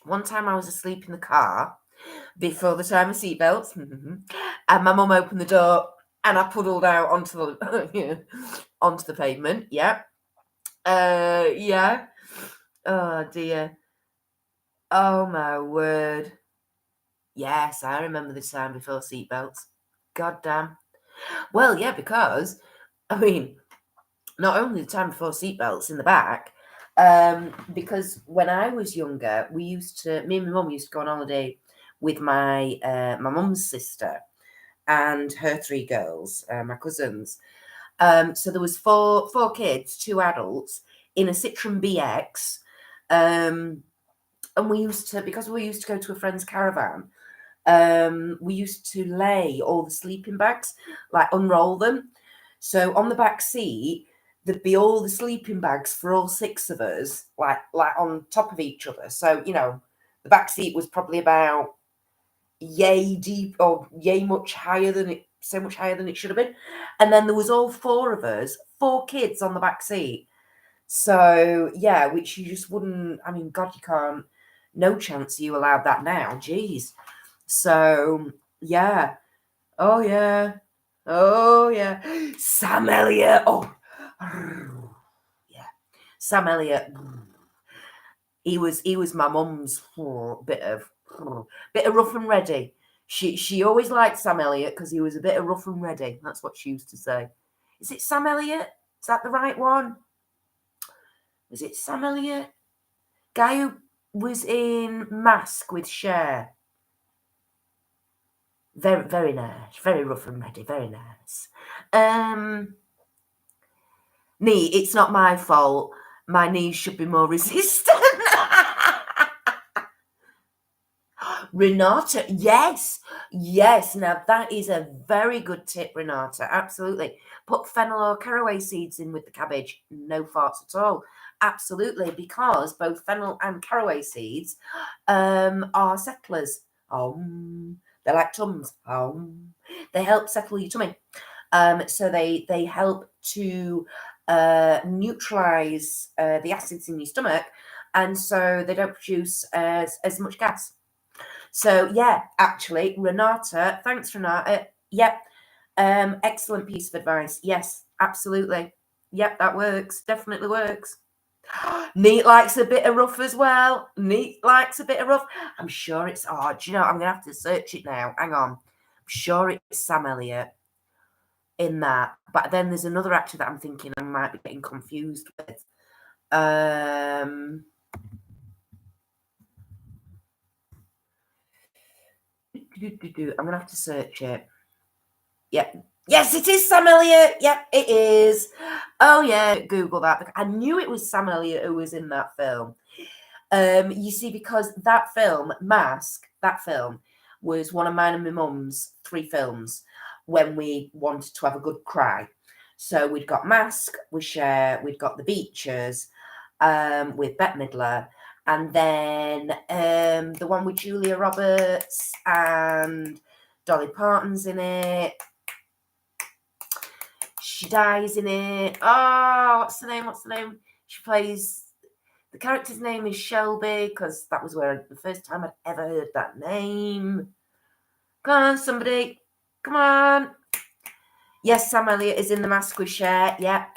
One time I was asleep in the car before the time of seatbelts, and my mum opened the door and I puddled out onto the onto the pavement. Yeah. Yeah. Oh dear. Oh my word. Yes, I remember the time before seatbelts. God damn. Well, yeah, because I mean, not only the time before seatbelts in the back, because when I was younger, me and my mum used to go on holiday with my mum's sister and her three girls, my cousins. So there was four kids, two adults in a Citroen BX, and we used to, because we used to go to a friend's caravan. We used to lay all the sleeping bags, like unroll them. So on the back seat, there'd be all the sleeping bags for all six of us, like on top of each other. So, the back seat was probably about yay deep or yay much higher than it, so much higher than it should have been. And then there was all four of us, four kids on the back seat. So, yeah, which you just wouldn't, I mean, God, you can't, no chance you allowed that now. Jeez. So, yeah. Oh, yeah. Oh, yeah. Sam Elliott. Oh, yeah. Sam Elliott. He was my mum's bit of rough and ready. She always liked Sam Elliott because he was a bit of rough and ready. That's what she used to say. Is it Sam Elliott? Is that the right one? Is it Sam Elliott? Guy who was in Mask with Cher. Very, very nice. Very rough and ready. Very nice. Knee, it's not my fault. My knees should be more resistant. Renata, yes. Yes. Now that is a very good tip, Renata. Absolutely. Put fennel or caraway seeds in with the cabbage. No farts at all. Absolutely, because both fennel and caraway seeds are settlers. They're like Tums. They help settle your tummy. So they help to neutralize the acids in your stomach, and so they don't produce as much gas. So yeah, actually, Renata, thanks, Renata. Yep, excellent piece of advice. Yes, absolutely. Yep, that works. Definitely works. Neat likes a bit of rough as well. Neat likes a bit of rough. I'm sure it's, do you know, I'm going to have to search it now. Hang on. I'm sure it's Sam Elliott in that. But then there's another actor that I'm thinking I might be getting confused with. I'm going to have to search it. Yep. Yes, it is Sam Elliott. Yep, it is. Oh, yeah. Google that. I knew it was Sam Elliott who was in that film. You see, because that film, Mask, that film was one of mine and my mum's 3 films when we wanted to have a good cry. So we'd got Mask with Cher, we'd got The Beaches with Bette Midler, and then the one with Julia Roberts and Dolly Parton's in it. She dies in it. Oh, what's the name? She plays... The character's name is Shelby, because that was where the first time I'd ever heard that name. Come on, somebody. Come on. Yes, Sam Elliott is in The Mask with Cher. Yeah.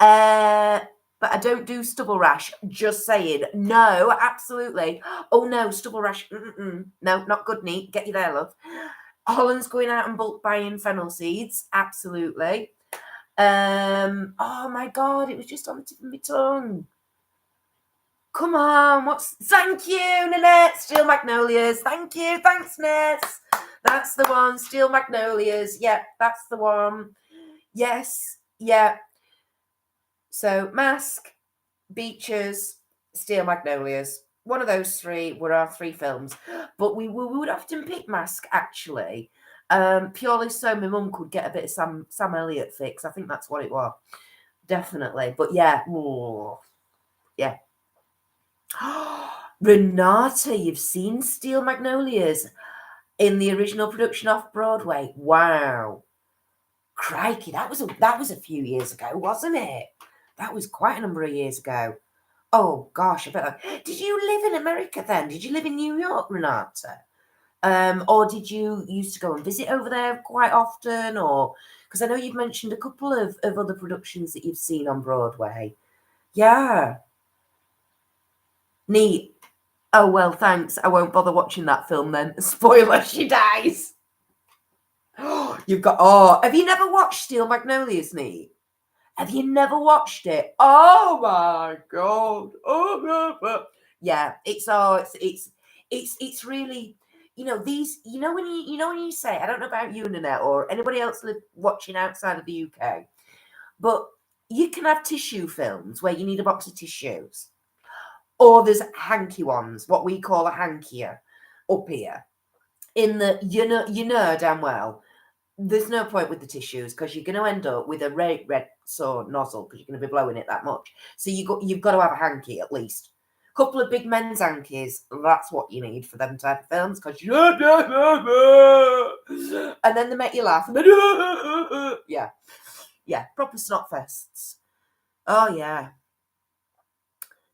But I don't do stubble rash. Just saying. No, absolutely. Oh, no, stubble rash. No, not good, Neat. Get you there, love. Holland's going out and bulk buying fennel seeds. Absolutely. Oh, my God. It was just on the tip of my tongue. Come on, thank you, Nanette. Steel Magnolias. Thank you. Thanks, Ness. That's the one. Steel Magnolias. Yeah, that's the one. Yes. Yeah. So, Mask, Beaches, Steel Magnolias. One of those 3 were our 3 films. But we would often pick Mask, actually, Purely so my mum could get a bit of Sam Elliott fix. I think that's what it was. Definitely. But yeah. Oh, yeah. Renata, you've seen Steel Magnolias in the original production off Broadway. Wow. Crikey, that was a few years ago, wasn't it? That was quite a number of years ago. Oh gosh, I bet. Did you live in America then? Did you live in New York, Renata? Or did you used to go and visit over there quite often? Or because I know you've mentioned a couple of other productions that you've seen on Broadway. Yeah. Neat. Oh well, thanks. I won't bother watching that film then. Spoiler, she dies. You've got have you never watched Steel Magnolias, Neat? Have you never watched it? Oh my god. Oh yeah, it's really, these, when you say, I don't know about you, Nanette, or anybody else watching outside of the UK, but you can have tissue films where you need a box of tissues. Or there's hanky ones, what we call a hankier up here. In the you know damn well there's no point with the tissues because you're going to end up with a red sore nozzle because you're going to be blowing it that much. So you've got to have a hanky at least. A couple of big men's hankies, that's what you need for them type of films because and then they make you laugh. Yeah, proper snot fests. Oh yeah.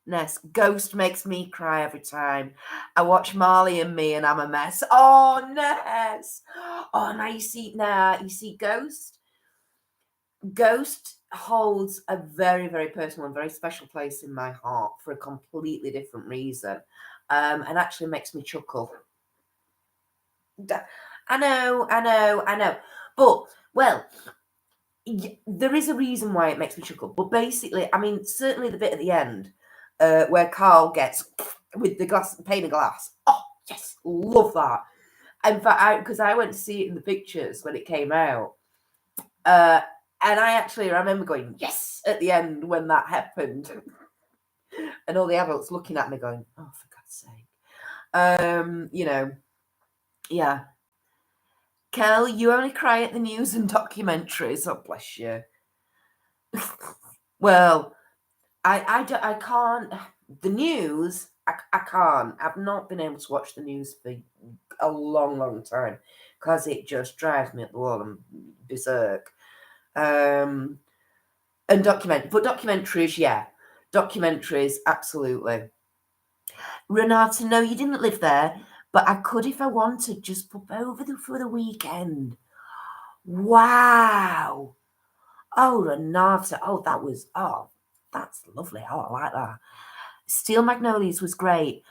Ness, Ghost makes me cry every time. I watch Marley and Me and I'm a mess. Oh, Ness. Oh, now you see Ghost. Ghost holds a very, very personal and very special place in my heart for a completely different reason. And actually makes me chuckle. I know. But, well, there is a reason why it makes me chuckle. But basically, I mean, certainly the bit at the end, where Carl gets with the pane of glass. Oh, yes, love that. In fact, because I went to see it in the pictures when it came out, and I remember going, yes, at the end when that happened. And all the adults looking at me going, oh, for God's sake. Yeah. Kel, you only cry at the news and documentaries. Oh, bless you. Well, I can't. The news, I can't. I've not been able to watch the news for a long, long time because it just drives me up the wall and berserk. And documentaries, yeah. Documentaries, absolutely. Renata, no, you didn't live there, but I could if I wanted, just pop over for the weekend. Wow. Oh, Renata. That's lovely. Oh, I like that. Steel Magnolias was great.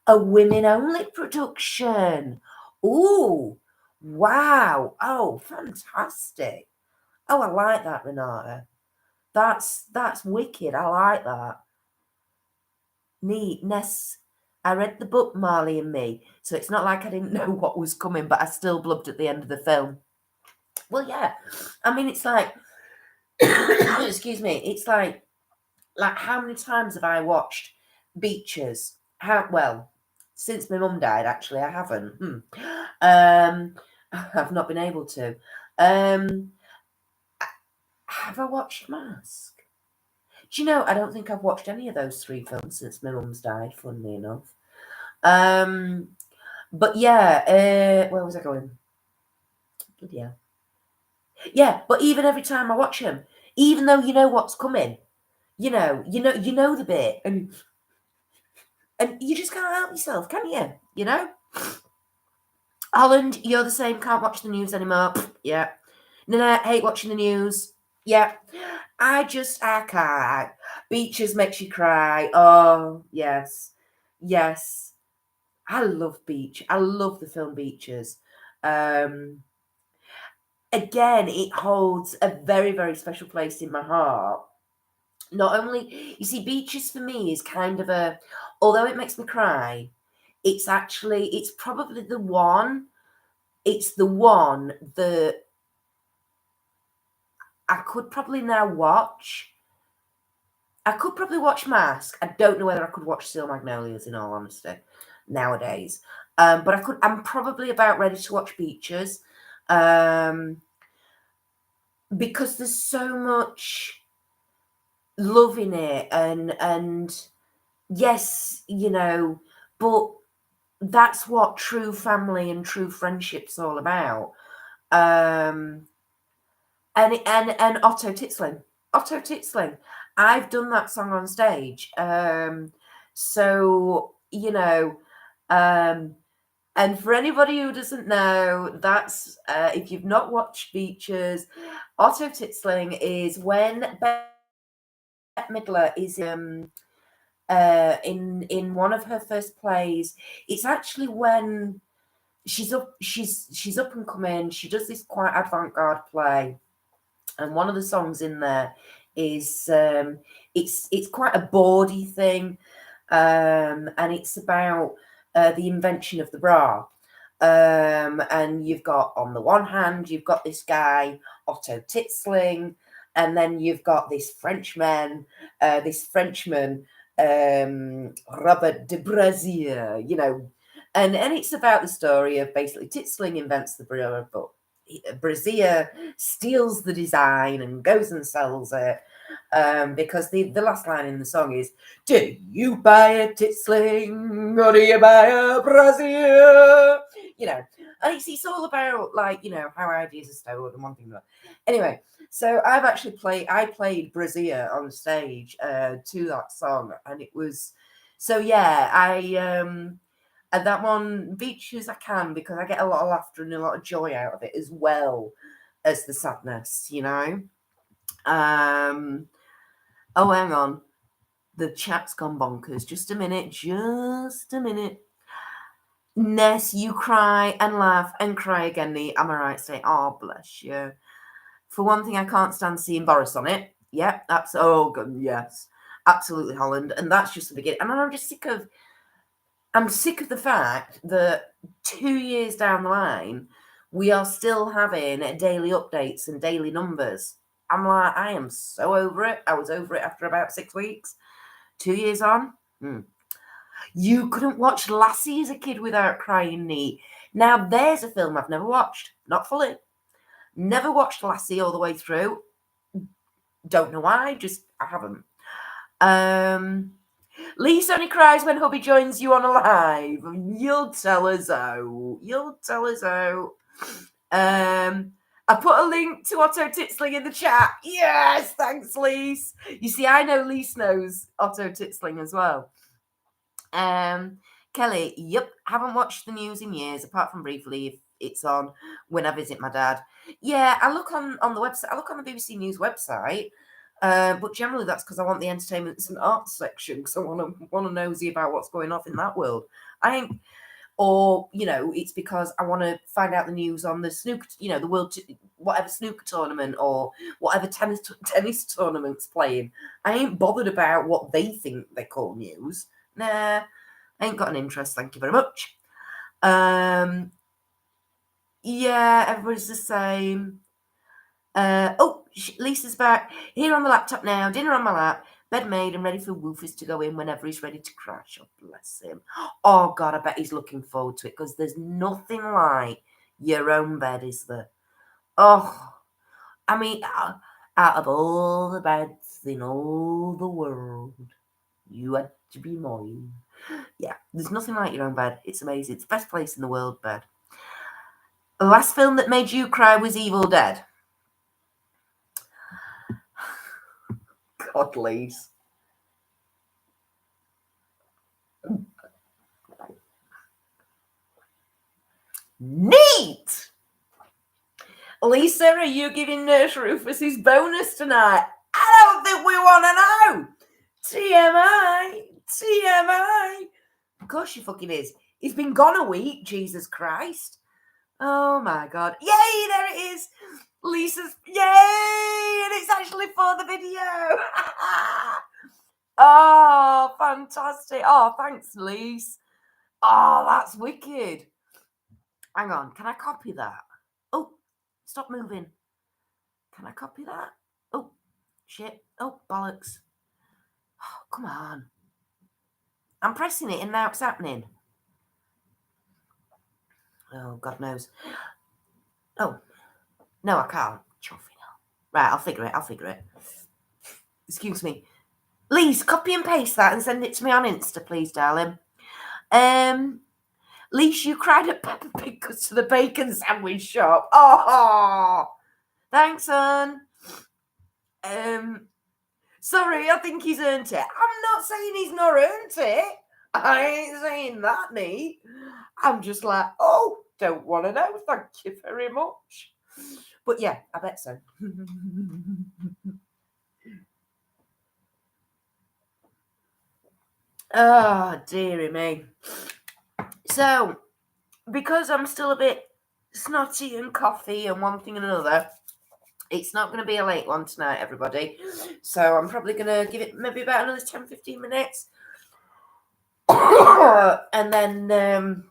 A women-only production. Ooh, wow. Oh, fantastic. Oh, I like that, Renata. That's wicked. I like that. Neat. Ness, I read the book Marley and Me, so it's not like I didn't know what was coming, but I still blubbed at the end of the film. Well, yeah. I mean, it's like, excuse me, it's like how many times have I watched Beaches? Since my mum died, actually, I haven't. I've not been able to. Have I watched Mask? Do you know, I don't think I've watched any of those 3 films since my mum's died, funnily enough. But yeah, where was I going? Yeah. Yeah, but even every time I watch them, even though you know what's coming, you know the bit, and you just can't help yourself, can you? You know? Holland, you're the same, can't watch the news anymore. Yeah. Nana, hate watching the news. Yeah. I can't. Beaches makes you cry. Oh, yes. Yes. I love Beach. I love the film Beaches. Again, it holds a very, very special place in my heart. Not only, you see, Beaches for me is kind of although it makes me cry, it's probably the one that I could probably now watch. I could probably watch Mask. I don't know whether I could watch Steel Magnolias, in all honesty, nowadays. But I'm probably about ready to watch Beaches. because there's so much love in it, and yes, but that's what true family and true friendship's all about. And Otto Titzling. I've done that song on stage. So and for anybody who doesn't know, that's if you've not watched Features, Otto Titzling is when Bette Midler is in one of her first plays. It's actually when she's up and coming. She does this quite avant-garde play, and one of the songs in there is it's quite a bawdy thing, and it's about the invention of the bra. And you've got, on the one hand, you've got this guy Otto Titzling, and then you've got this Frenchman, Robert de Brazier, and it's about the story of basically Titzling invents the bra, but Brazier steals the design and goes and sells it, because the last line in the song is, do you buy a Titzling or do you buy a Brazier? And it's all about, how ideas are stolen and one thing. Anyway, so I played Brazier on stage to that song, and it was, so yeah, and that one features I can, because I get a lot of laughter and a lot of joy out of it, as well as the sadness, Oh, hang on. The chat's gone bonkers. Just a minute. Ness, you cry and laugh and cry again, Nee. Am I right saying? Oh, bless you. For one thing, I can't stand seeing Boris on it. Yep, that's, oh, good, yes. Absolutely, Holland. And that's just the beginning. And I'm just sick of the fact that 2 years down the line, we are still having daily updates and daily numbers. I'm like, I am so over it. I was over it after about 6 weeks. 2 years on. You couldn't watch Lassie as a kid without crying, Nee. Now, there's a film I've never watched. Not fully. Never watched Lassie all the way through. Don't know why. Just, I haven't. Lisa only cries when hubby joins you on a live. You'll tell us so. I put a link to Otto Titzling in the chat. Yes, thanks, Lise. You see, I know Lise knows Otto Titzling as well. Kelly, yep, haven't watched the news in years, apart from briefly if it's on when I visit my dad. Yeah, I look on the website. I look on the BBC News website. But generally that's because I want the entertainments and arts section, because I want to nosy about what's going on in that world. It's because I want to find out the news on the snooker, the world, whatever snooker tournament or whatever tennis tournament's playing. I ain't bothered about what they think they call news. Nah, I ain't got an interest. Thank you very much. Yeah, everybody's the same. Lisa's back. Here on the laptop now. Dinner on my lap. Bed made and ready for Woofers to go in whenever he's ready to crash. Oh, bless him. Oh, God, I bet he's looking forward to it, because there's nothing like your own bed, is there? Oh, I mean, out of all the beds in all the world, you had to be mine. Yeah, there's nothing like your own bed. It's amazing. It's the best place in the world, bed. The last film that made you cry was Evil Dead. God, Lise. Neat! Lisa, are you giving Nurse Rufus his bonus tonight? I don't think we want to know. TMI. Of course she fucking is. He's been gone a week, Jesus Christ. Oh my God. Yay, there it is. Lisa's, yay! And it's actually for the video. Oh, fantastic. Oh, thanks, Lise. Oh, that's wicked. Hang on, can I copy that? Oh, stop moving. Can I copy that? Oh, shit. Oh, bollocks. Oh, come on. I'm pressing it and now it's happening. Oh, God knows. Oh, no, I can't. Chuffing hell. Right, I'll figure it. Excuse me. Lise, copy and paste that and send it to me on Insta, please, darling. Lise, you cried at Peppa Pig to the bacon sandwich shop. Oh, thanks, son. Sorry, I think he's earned it. I'm not saying he's not earned it. I ain't saying that, Nee. I'm just like, oh, don't want to know. Thank you very much. But yeah, I bet so. Oh, dearie me. So, because I'm still a bit snotty and coffee and one thing and another, it's not going to be a late one tonight, everybody. So I'm probably going to give it maybe about another 10-15 minutes. And then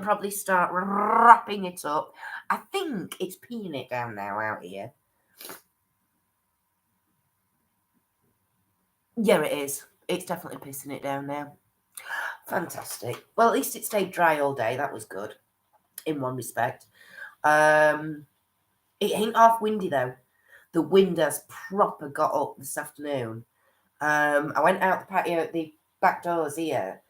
probably start wrapping it up. I think it's peeing it down now out here. Yeah, it is. It's definitely pissing it down now. Fantastic. Well, at least it stayed dry all day. That was good in one respect. It ain't half windy though. The wind has proper got up this afternoon. I went out the patio at the back doors here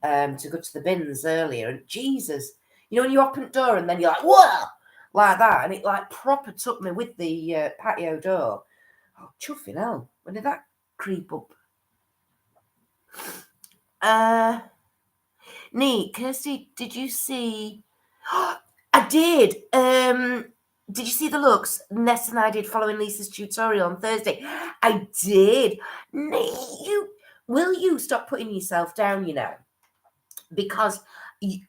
to go to the bins earlier, and Jesus, you know when you open the door and then you're like, whoa, like that, and it like proper took me with the patio door. Oh, chuffing hell, when did that creep up? Neat, Kirsty, did you see? I did. Did you see the looks Ness and I did following Lisa's tutorial on Thursday? I did. Will you stop putting yourself down, you know? Because the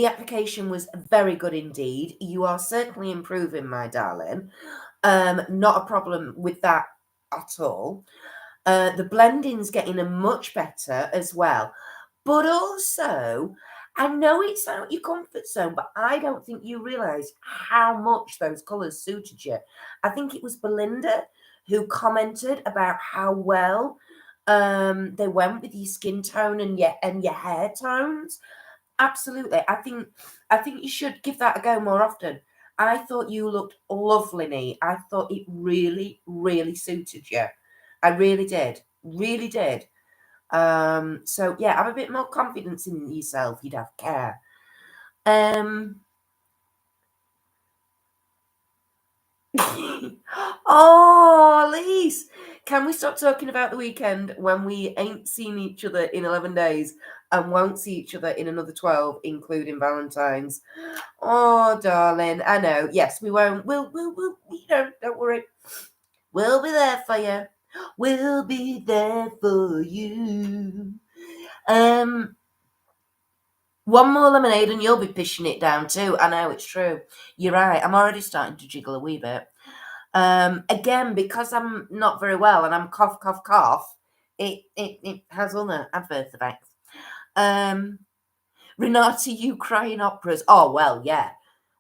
application was very good indeed. You are certainly improving, my darling. Not a problem with that at all. The blending's getting a much better as well. But also, I know it's out your comfort zone, but I don't think you realise how much those colours suited you. I think it was Belinda who commented about how well they went with your skin tone and your hair tones. Absolutely. I think you should give that a go more often. I thought you looked lovely, Nee. I thought it really, really suited you. I really did. Really did. So yeah, have a bit more confidence in yourself. You'd have care. Oh, Elise, can we stop talking about the weekend when we ain't seen each other in 11 days and won't see each other in another 12, including Valentine's? Oh, darling, I know. Yes, we won't. We'll you know, don't worry. We'll be there for you. We'll be there for you. One more lemonade and you'll be pishing it down too. I know, it's true. You're right. I'm already starting to jiggle a wee bit. Again, because I'm not very well and I'm cough, cough, cough, it has other adverse effects. Renata, you crying operas. Oh, well, yeah.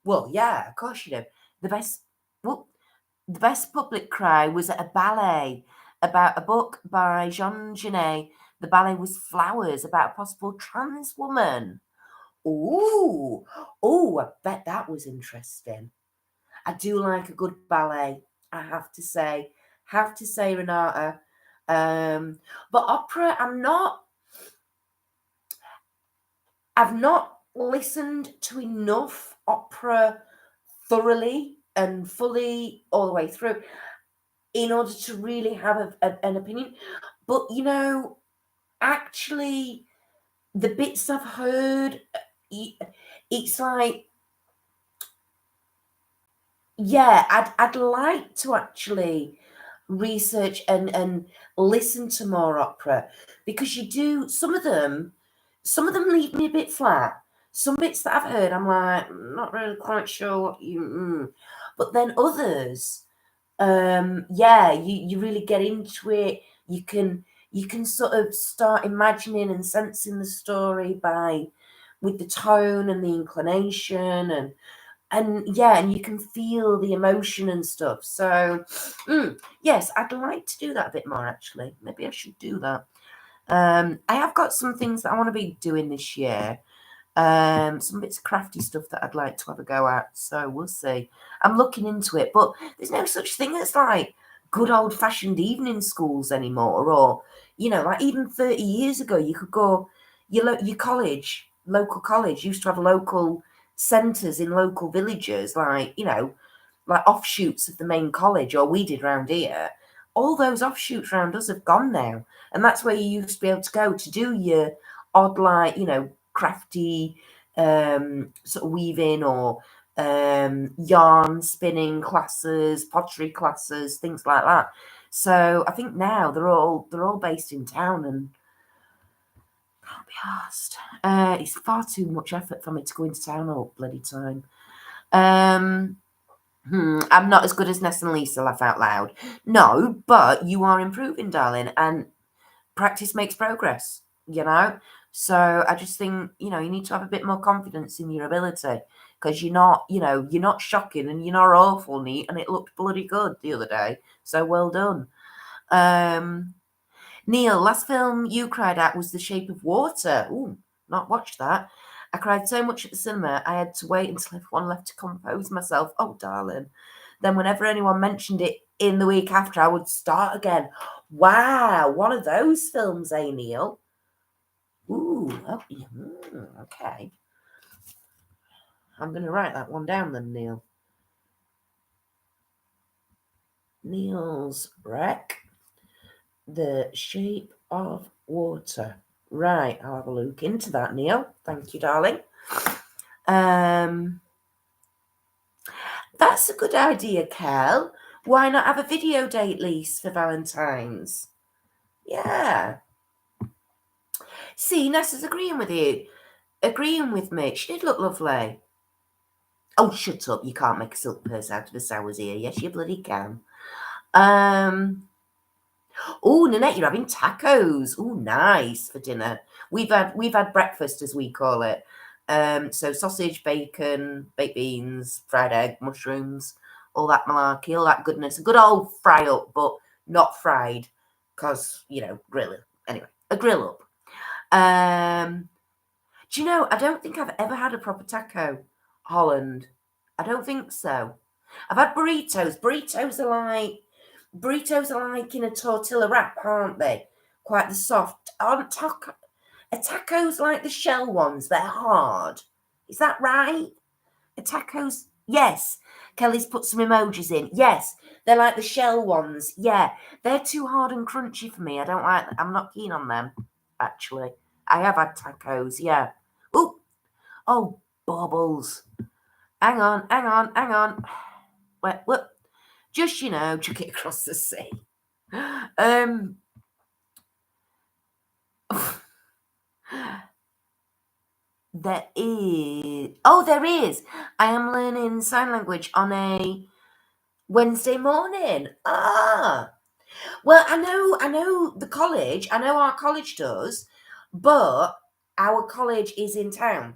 Well, yeah, of course you do. The best public cry was at a ballet about a book by Jean Genet. The ballet was Flowers, about a possible trans woman. Ooh, I bet that was interesting. I do like a good ballet, I have to say. Renata. But opera, I've not listened to enough opera thoroughly and fully all the way through in order to really have an opinion. But, you know, actually, the bits I've heard, it's like, yeah, I'd like to actually research and listen to more opera, because you do some of them leave me a bit flat. Some bits that I've heard, I'm like, not really quite sure what but then others, yeah, you really get into it. You can sort of start imagining and sensing the story with the tone and the inclination and yeah, and you can feel the emotion and stuff. So yes, I'd like to do that a bit more actually. Maybe I should do that. I have got some things that I want to be doing this year. Some bits of crafty stuff that I'd like to have a go at. So we'll see. I'm looking into it, but there's no such thing as like good old fashioned evening schools anymore. Or, you know, like even 30 years ago, you could go, your college, local college used to have local centres in local villages, like, you know, like offshoots of the main college, or we did round here. All those offshoots round us have gone now. And that's where you used to be able to go to do your odd, like, you know, crafty sort of weaving or yarn spinning classes, pottery classes, things like that. So I think now they're all based in town, and can't be asked. It's far too much effort for me to go into town all bloody time. I'm not as good as Ness and Lisa, laugh out loud. No, but you are improving, darling, and practice makes progress, you know? So I just think, you know, you need to have a bit more confidence in your ability, because you're not, you know, you're not shocking and you're not awful neat, and it looked bloody good the other day. So well done. Neil, last film you cried at was The Shape of Water. Ooh, not watched that. I cried so much at the cinema, I had to wait until everyone left to compose myself. Oh, darling. Then whenever anyone mentioned it in the week after, I would start again. Wow, one of those films, eh, Neil? Ooh, okay. I'm going to write that one down then, Neil. Neil's Wreck, The Shape of Water. Right, I'll have a look into that, Neil. Thank you, darling. That's a good idea, Kel. Why not have a video date, Lise, for Valentine's? Yeah. See, Nessa's agreeing with you. Agreeing with me. She did look lovely. Oh, shut up. You can't make a silk purse out of a sow's ear. Yes, you bloody can. Oh, Nanette, you're having tacos. Oh, nice for dinner. We've had breakfast, as we call it. So sausage, bacon, baked beans, fried egg, mushrooms, all that malarkey, all that goodness. A good old fry up, but not fried, because, you know, grilling. Anyway, a grill up. Do you know, I don't think I've ever had a proper taco, Holland. I don't think so. I've had burritos. Burritos are like in a tortilla wrap, aren't they? Quite the soft. Aren't tacos like the shell ones? They're hard. Is that right? A tacos? Yes. Kelly's put some emojis in. Yes. They're like the shell ones. Yeah. They're too hard and crunchy for me. I don't like them. I'm not keen on them, actually. I have had tacos, yeah. Ooh. Oh, baubles. Hang on. What? Just, you know, chuck it across the sea. There is. Oh, there is. I am learning sign language on a Wednesday morning. Ah. Well, I know the college. I know our college does, but our college is in town.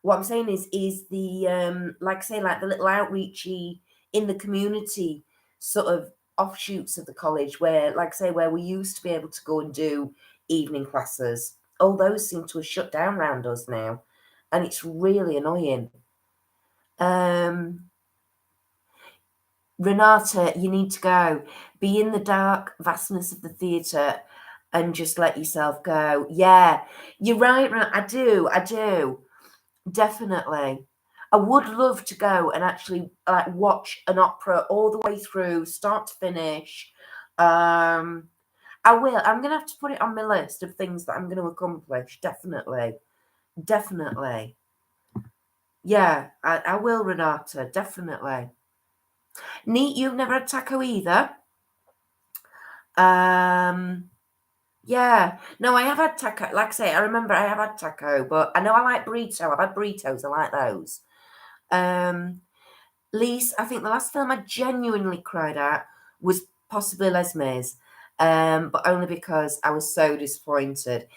What I'm saying is the like say like the little outreachy in the community sort of offshoots of the college where like say where we used to be able to go and do evening classes. All those seem to have shut down round us now, and it's really annoying. Renata, you need to go. Be in the dark vastness of the theatre and just let yourself go. Yeah, you're right. I do. Definitely. I would love to go and actually like watch an opera all the way through, start to finish. I will. I'm gonna have to put it on my list of things that I'm gonna accomplish. Definitely. Yeah, I will, Renata. Definitely. Neat, you've never had taco either. Yeah. No, I have had taco. Like I say, I remember I have had taco, but I know I like burrito. I've had burritos. I like those. Lise, I think the last film I genuinely cried at was possibly Les Mis, but only because I was so disappointed.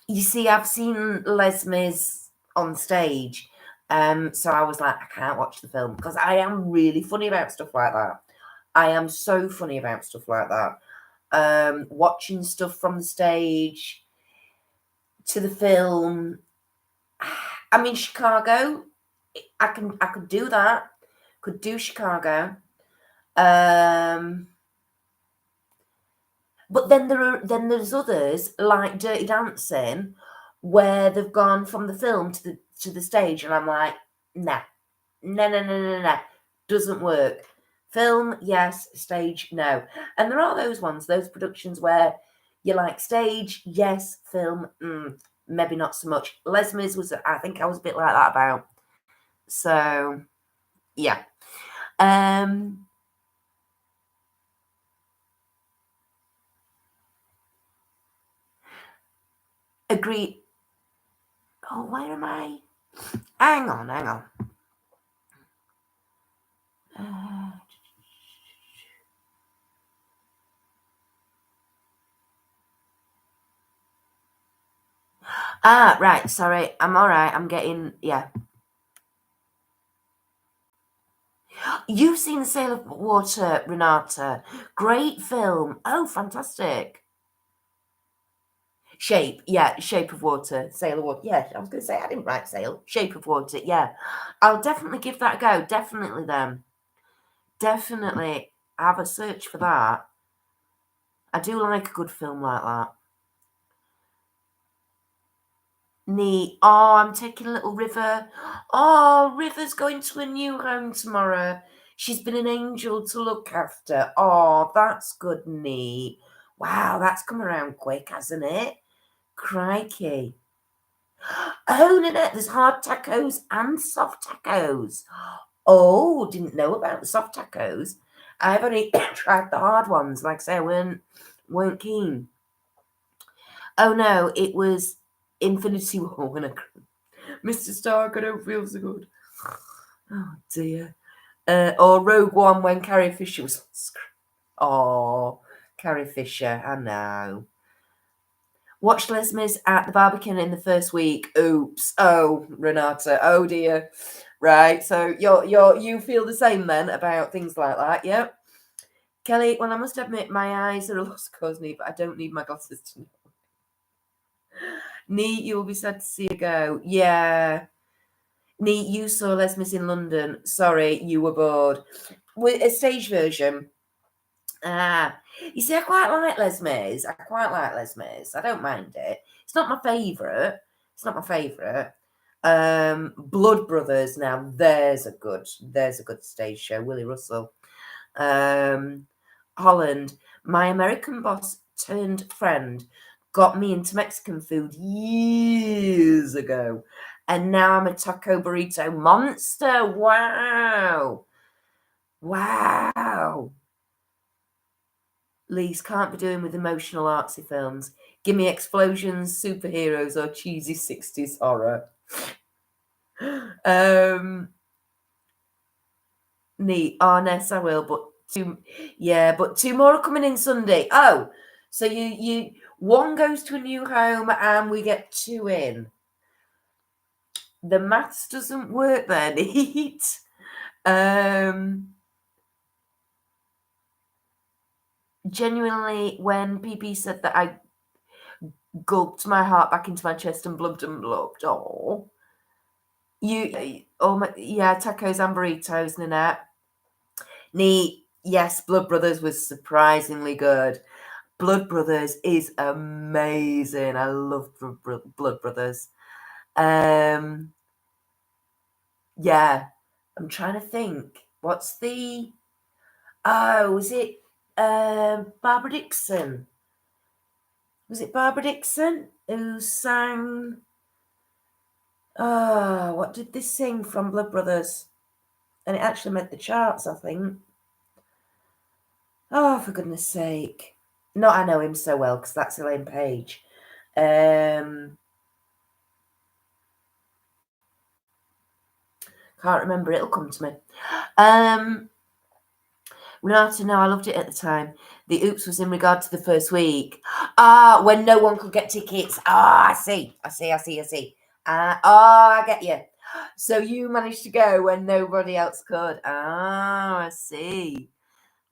You see, I've seen Les Mis on stage, so I was like, I can't watch the film because I am really funny about stuff like that. I am so funny about stuff like that. Watching stuff from the stage to the film, I mean, Chicago, I could do that. Could do Chicago. But then there's others like Dirty Dancing where they've gone from the film to the stage, and I'm like, nah, no, doesn't work. Film, yes. Stage, no. And there are those productions where you like stage, yes. Film, maybe not so much. Les Mis I think I was a bit like that about. So, yeah. Agree. Oh, where am I? Hang on. Right. Sorry. I'm all right. I'm getting, yeah. You've seen The Sail of Water, Renata. Great film. Oh, fantastic. Shape. Yeah. Shape of Water. Sail of Water. Yeah. I was going to say, I didn't write Sail. Shape of Water. Yeah. I'll definitely give that a go. Definitely then. Definitely have a search for that. I do like a good film like that. Neat. Oh, I'm taking a little River. Oh, River's going to a new home tomorrow. She's been an angel to look after. Oh, that's good, neat. Wow, that's come around quick, hasn't it? Crikey. Oh, no, there's hard tacos and soft tacos. Oh, didn't know about the soft tacos. I've only tried the hard ones. Like I say, I weren't keen. Oh, no, it was Infinity War when Mr. Stark, I don't feel so good. Oh dear. Or Rogue One when Carrie Fisher was on screen. Oh, Carrie Fisher, I know. Watched Les Mis at the Barbican in the first week. Oops. Oh, Renata. Oh dear. Right. So you feel the same then about things like that, yep. Kelly, well, I must admit my eyes are a lost cause, Neat, but I don't need my glasses to know. Neat, you'll be sad to see her go. Yeah. Neat, you saw Les Mis in London. Sorry, you were bored. With a stage version. You see, I quite like Les Mis. I don't mind it. It's not my favourite. Blood Brothers. Now, there's a good stage show. Willie Russell. Holland. My American boss turned friend got me into Mexican food years ago. And now I'm a taco burrito monster. Wow. Lee's can't be doing with emotional artsy films. Give me explosions, superheroes, or cheesy 60s horror. Neat. Oh, Ness, I will, but two more are coming in Sunday. Oh, so you one goes to a new home and we get two in. The maths doesn't work there, Neat. Genuinely, when PP said that, I gulped my heart back into my chest and blubbed and blubbed. Oh, tacos and burritos, Nanette. Neat. Yes, Blood Brothers was surprisingly good. Blood Brothers is amazing. I love Blood Brothers. Yeah, I'm trying to think. What's the? Oh, was it Barbara Dixon? Was it Barbara Dixon who sang? Oh, what did they sing from Blood Brothers? And it actually made the charts, I think. Oh, for goodness sake. Not I know him so well, because that's Elaine Page. Can't remember. It'll come to me. Renata, no, I loved it at the time. The oops was in regard to the first week. When no one could get tickets. I see. I get you. So you managed to go when nobody else could. I see.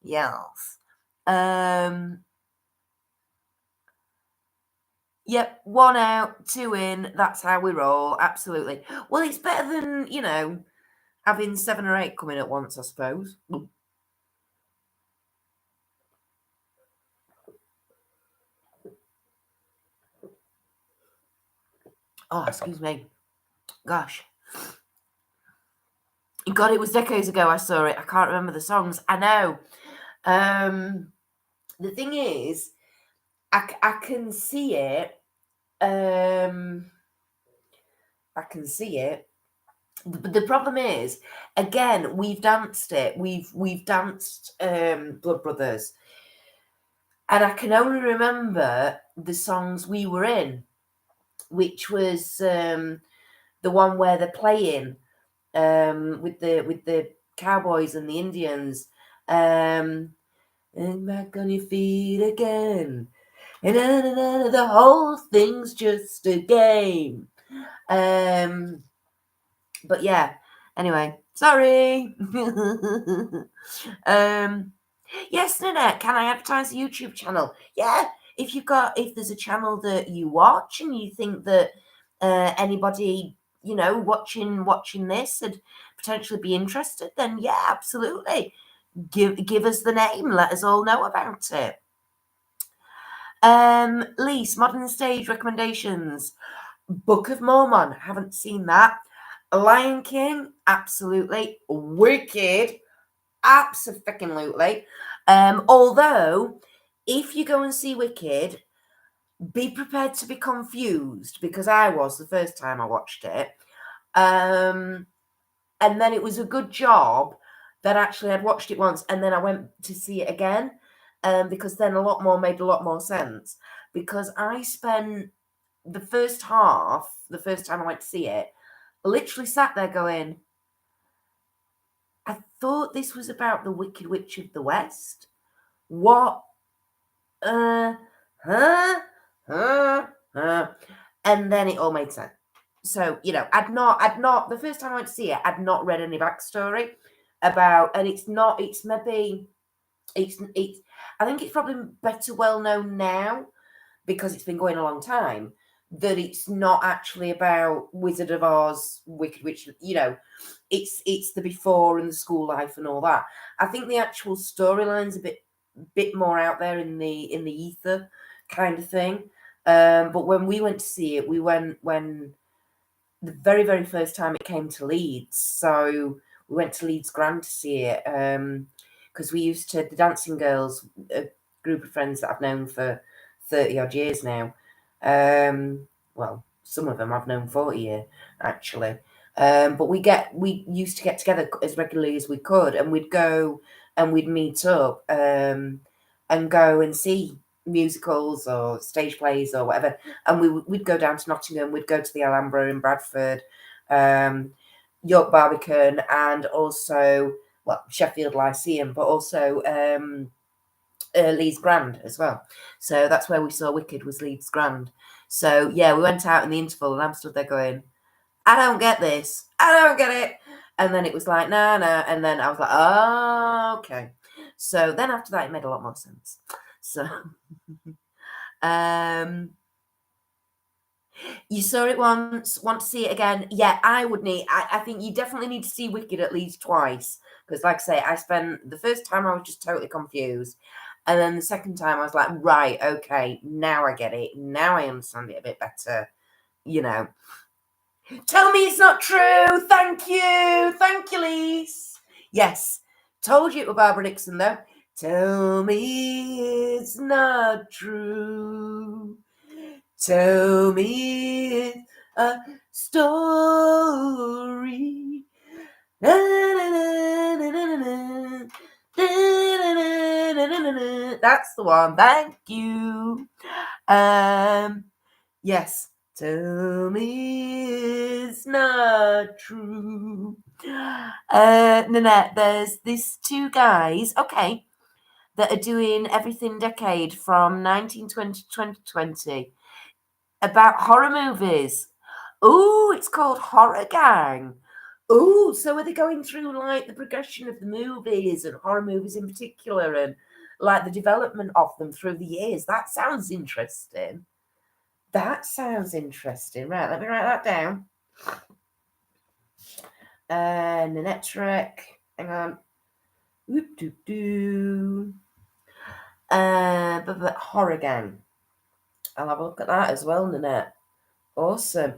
Yes. Yep, 1 out, 2 in. That's how we roll. Absolutely. Well, it's better than, having 7 or 8 coming at once, I suppose. Oh, excuse me. Gosh. God, it was decades ago I saw it. I can't remember the songs. I know. The thing is, I can see it. I can see it. The problem is, again, we've danced it. We've danced Blood Brothers, and I can only remember the songs we were in, which was the one where they're playing with the cowboys and the Indians. And back on your feet again, and the whole thing's just a game. But yeah. Anyway, sorry. Yes, Nanette, can I advertise a YouTube channel? Yeah, if there's a channel that you watch and you think that anybody watching this would potentially be interested, then yeah, absolutely. Give us the name. Let us all know about it. Lise, modern stage recommendations. Book of Mormon. Haven't seen that. Lion King. Absolutely. Wicked. Absolutely. Although, if you go and see Wicked, be prepared to be confused, because I was the first time I watched it. And then it was a good job that actually I'd watched it once and then I went to see it again, because then made a lot more sense. Because I spent the first time I went to see it, literally sat there going, I thought this was about the Wicked Witch of the West. What? Huh? And then it all made sense. So, I'd not, the first time I went to see it, I'd not read any backstory about, and it's maybe, I think it's probably better well known now, because it's been going a long time, that it's not actually about Wizard of Oz, Wicked Witch, it's the before and the school life and all that. I think the actual storyline's a bit more out there in the ether kind of thing. But when we went to see it, we went when the very, very first time it came to Leeds. So we went to Leeds Grand to see it, because the Dancing Girls, a group of friends that I've known for 30 odd years now. Well, some of them I've known 40 years, actually. But we used to get together as regularly as we could, and we'd go and we'd meet up and go and see musicals or stage plays or whatever. And we'd go down to Nottingham, we'd go to the Alhambra in Bradford, York Barbican, and also, Sheffield Lyceum, but also Leeds Grand as well. So that's where we saw Wicked, was Leeds Grand. So yeah, we went out in the interval and I'm stood there going, I don't get this. I don't get it. And then it was like, nah. And then I was like, oh, okay. So then after that, it made a lot more sense. So, you saw it once, want to see it again? Yeah, I think you definitely need to see Wicked at least twice. Because like I say, the first time I was just totally confused. And then the second time I was like, right, okay, now I get it. Now I understand it a bit better, Tell me it's not true. Thank you, Lise. Yes, told you it was Barbara Nixon, though. Tell me it's not true. Tell me it's a story. That's the one. Thank you. Yes. Tell me it's not true. Nanette, there's these two guys, okay, that are doing Everything Decade from 1920 to 2020 about horror movies. Oh, it's called Horror Gang. Oh, so are they going through like the progression of the movies and horror movies in particular, and like the development of them through the years? That sounds interesting. That sounds interesting. Right, let me write that down. Natter. Hang on. Whoop doo doo. But Horror Gang. I'll have a look at that as well, Nanette. Awesome.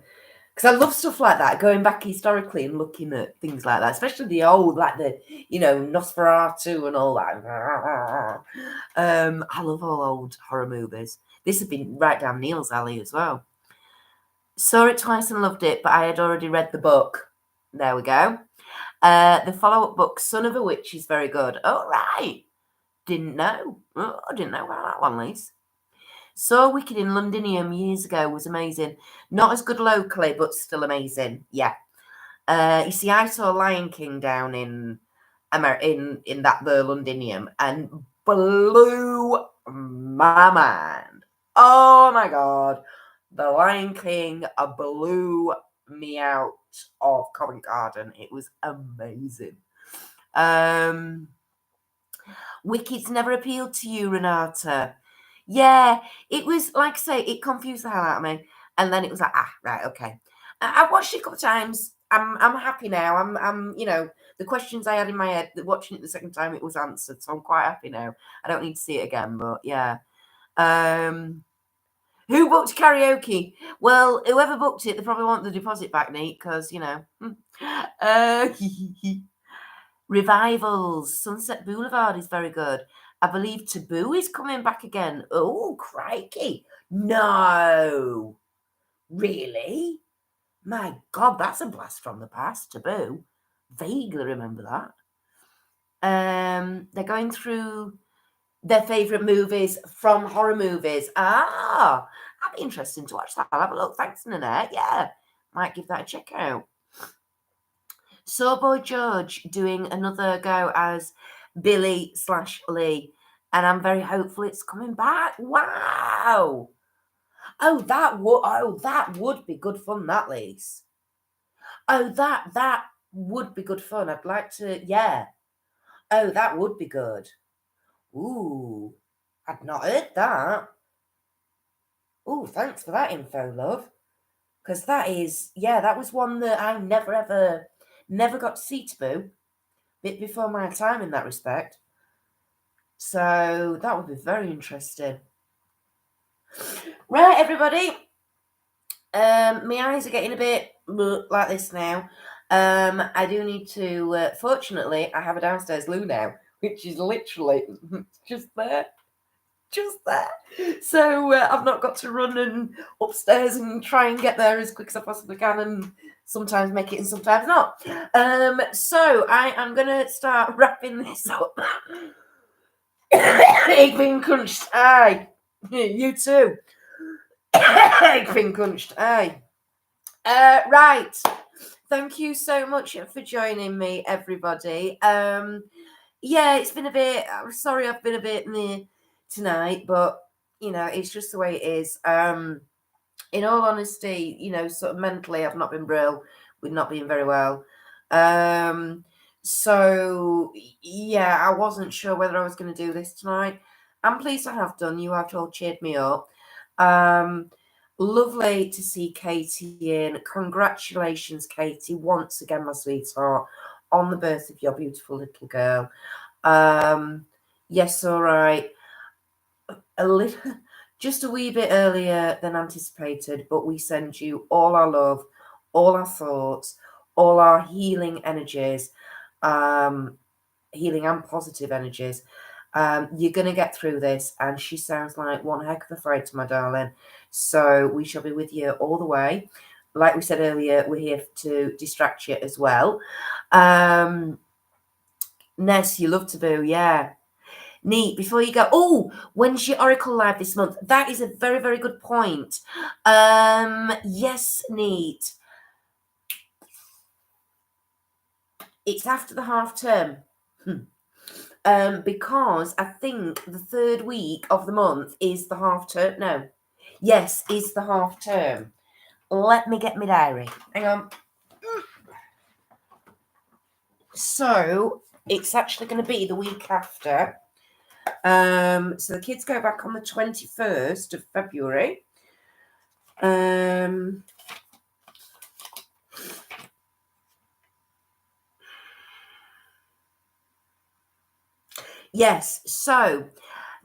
Because I love stuff like that, going back historically and looking at things like that, especially the old, like the, Nosferatu and all that. I love all old horror movies. This has been right down Neil's alley as well. Saw it twice and loved it, but I had already read the book. There we go. The follow-up book, Son of a Witch, is very good. Oh, right. Didn't know. Oh, I didn't know about that one, Lise. Saw Wicked in Londinium years ago, was amazing. Not as good locally, but still amazing. Yeah. You see, I saw Lion King down in that the Londinium and blew my mind. Oh my God. The Lion King blew me out of Covent Garden. It was amazing. Wicked's never appealed to you, Renata. Yeah, it was, like I say, it confused the hell out of me. And then it was like, right, okay. I've watched it a couple of times. I'm happy now. I'm the questions I had in my head, watching it the second time, it was answered. So I'm quite happy now. I don't need to see it again, but yeah. Who booked karaoke? Well, whoever booked it, they probably want the deposit back, Nate, because, Revivals. Sunset Boulevard is very good. I believe Taboo is coming back again. Oh, crikey. No. Really? My God, that's a blast from the past, Taboo. Vaguely remember that. They're going through their favourite movies from horror movies. That'd be interesting to watch that. I'll have a look. Thanks, Nanette. Yeah, might give that a check out. Saw Boy George doing another go as Billy/Lee, and I'm very hopeful it's coming back. Wow! Oh, that would be good fun. That, Lise. Oh, that would be good fun. I'd like to. Yeah. Oh, that would be good. Ooh, I'd not heard that. Ooh, thanks for that info, love. Because that was one that I never got to see, Taboo. Bit before my time in that respect. So that would be very interesting. Right, everybody. My eyes are getting a bit like this now. I do need to, fortunately, I have a downstairs loo now, which is literally just there. So I've not got to run and upstairs and try and get there as quick as I possibly can, and sometimes make it and sometimes not. So I am going to start wrapping this up. Ik ben kunscht. Aye. You too. Ik ben kunscht. Aye. Right. Thank you so much for joining me, everybody. Yeah, it's been a bit. I'm sorry, I've been a bit near tonight, but it's just the way it is. In all honesty, sort of mentally, I've not been brill. We've not been very well. So yeah, I wasn't sure whether I was going to do this tonight. I'm pleased I have done. You have all cheered me up. Lovely to see Katie in. Congratulations, Katie, once again, my sweetheart, on the birth of your beautiful little girl. Yes, all right. Just a wee bit earlier than anticipated, but we send you all our love, all our thoughts, all our healing energies, healing and positive energies. You're going to get through this, and she sounds like one heck of a fighter, my darling. So we shall be with you all the way. Like we said earlier, we're here to distract you as well. Ness, you love Taboo, yeah. Neat. Before you go, when's your Oracle live this month? That is a very, very good point. Yes, Neat. It's after the half term. Because I think the third week of the month is the half term. No. Yes, is the half term. Let me get my diary. Hang on. So it's actually going to be the week after. So the kids go back on the 21st of February. Yes, so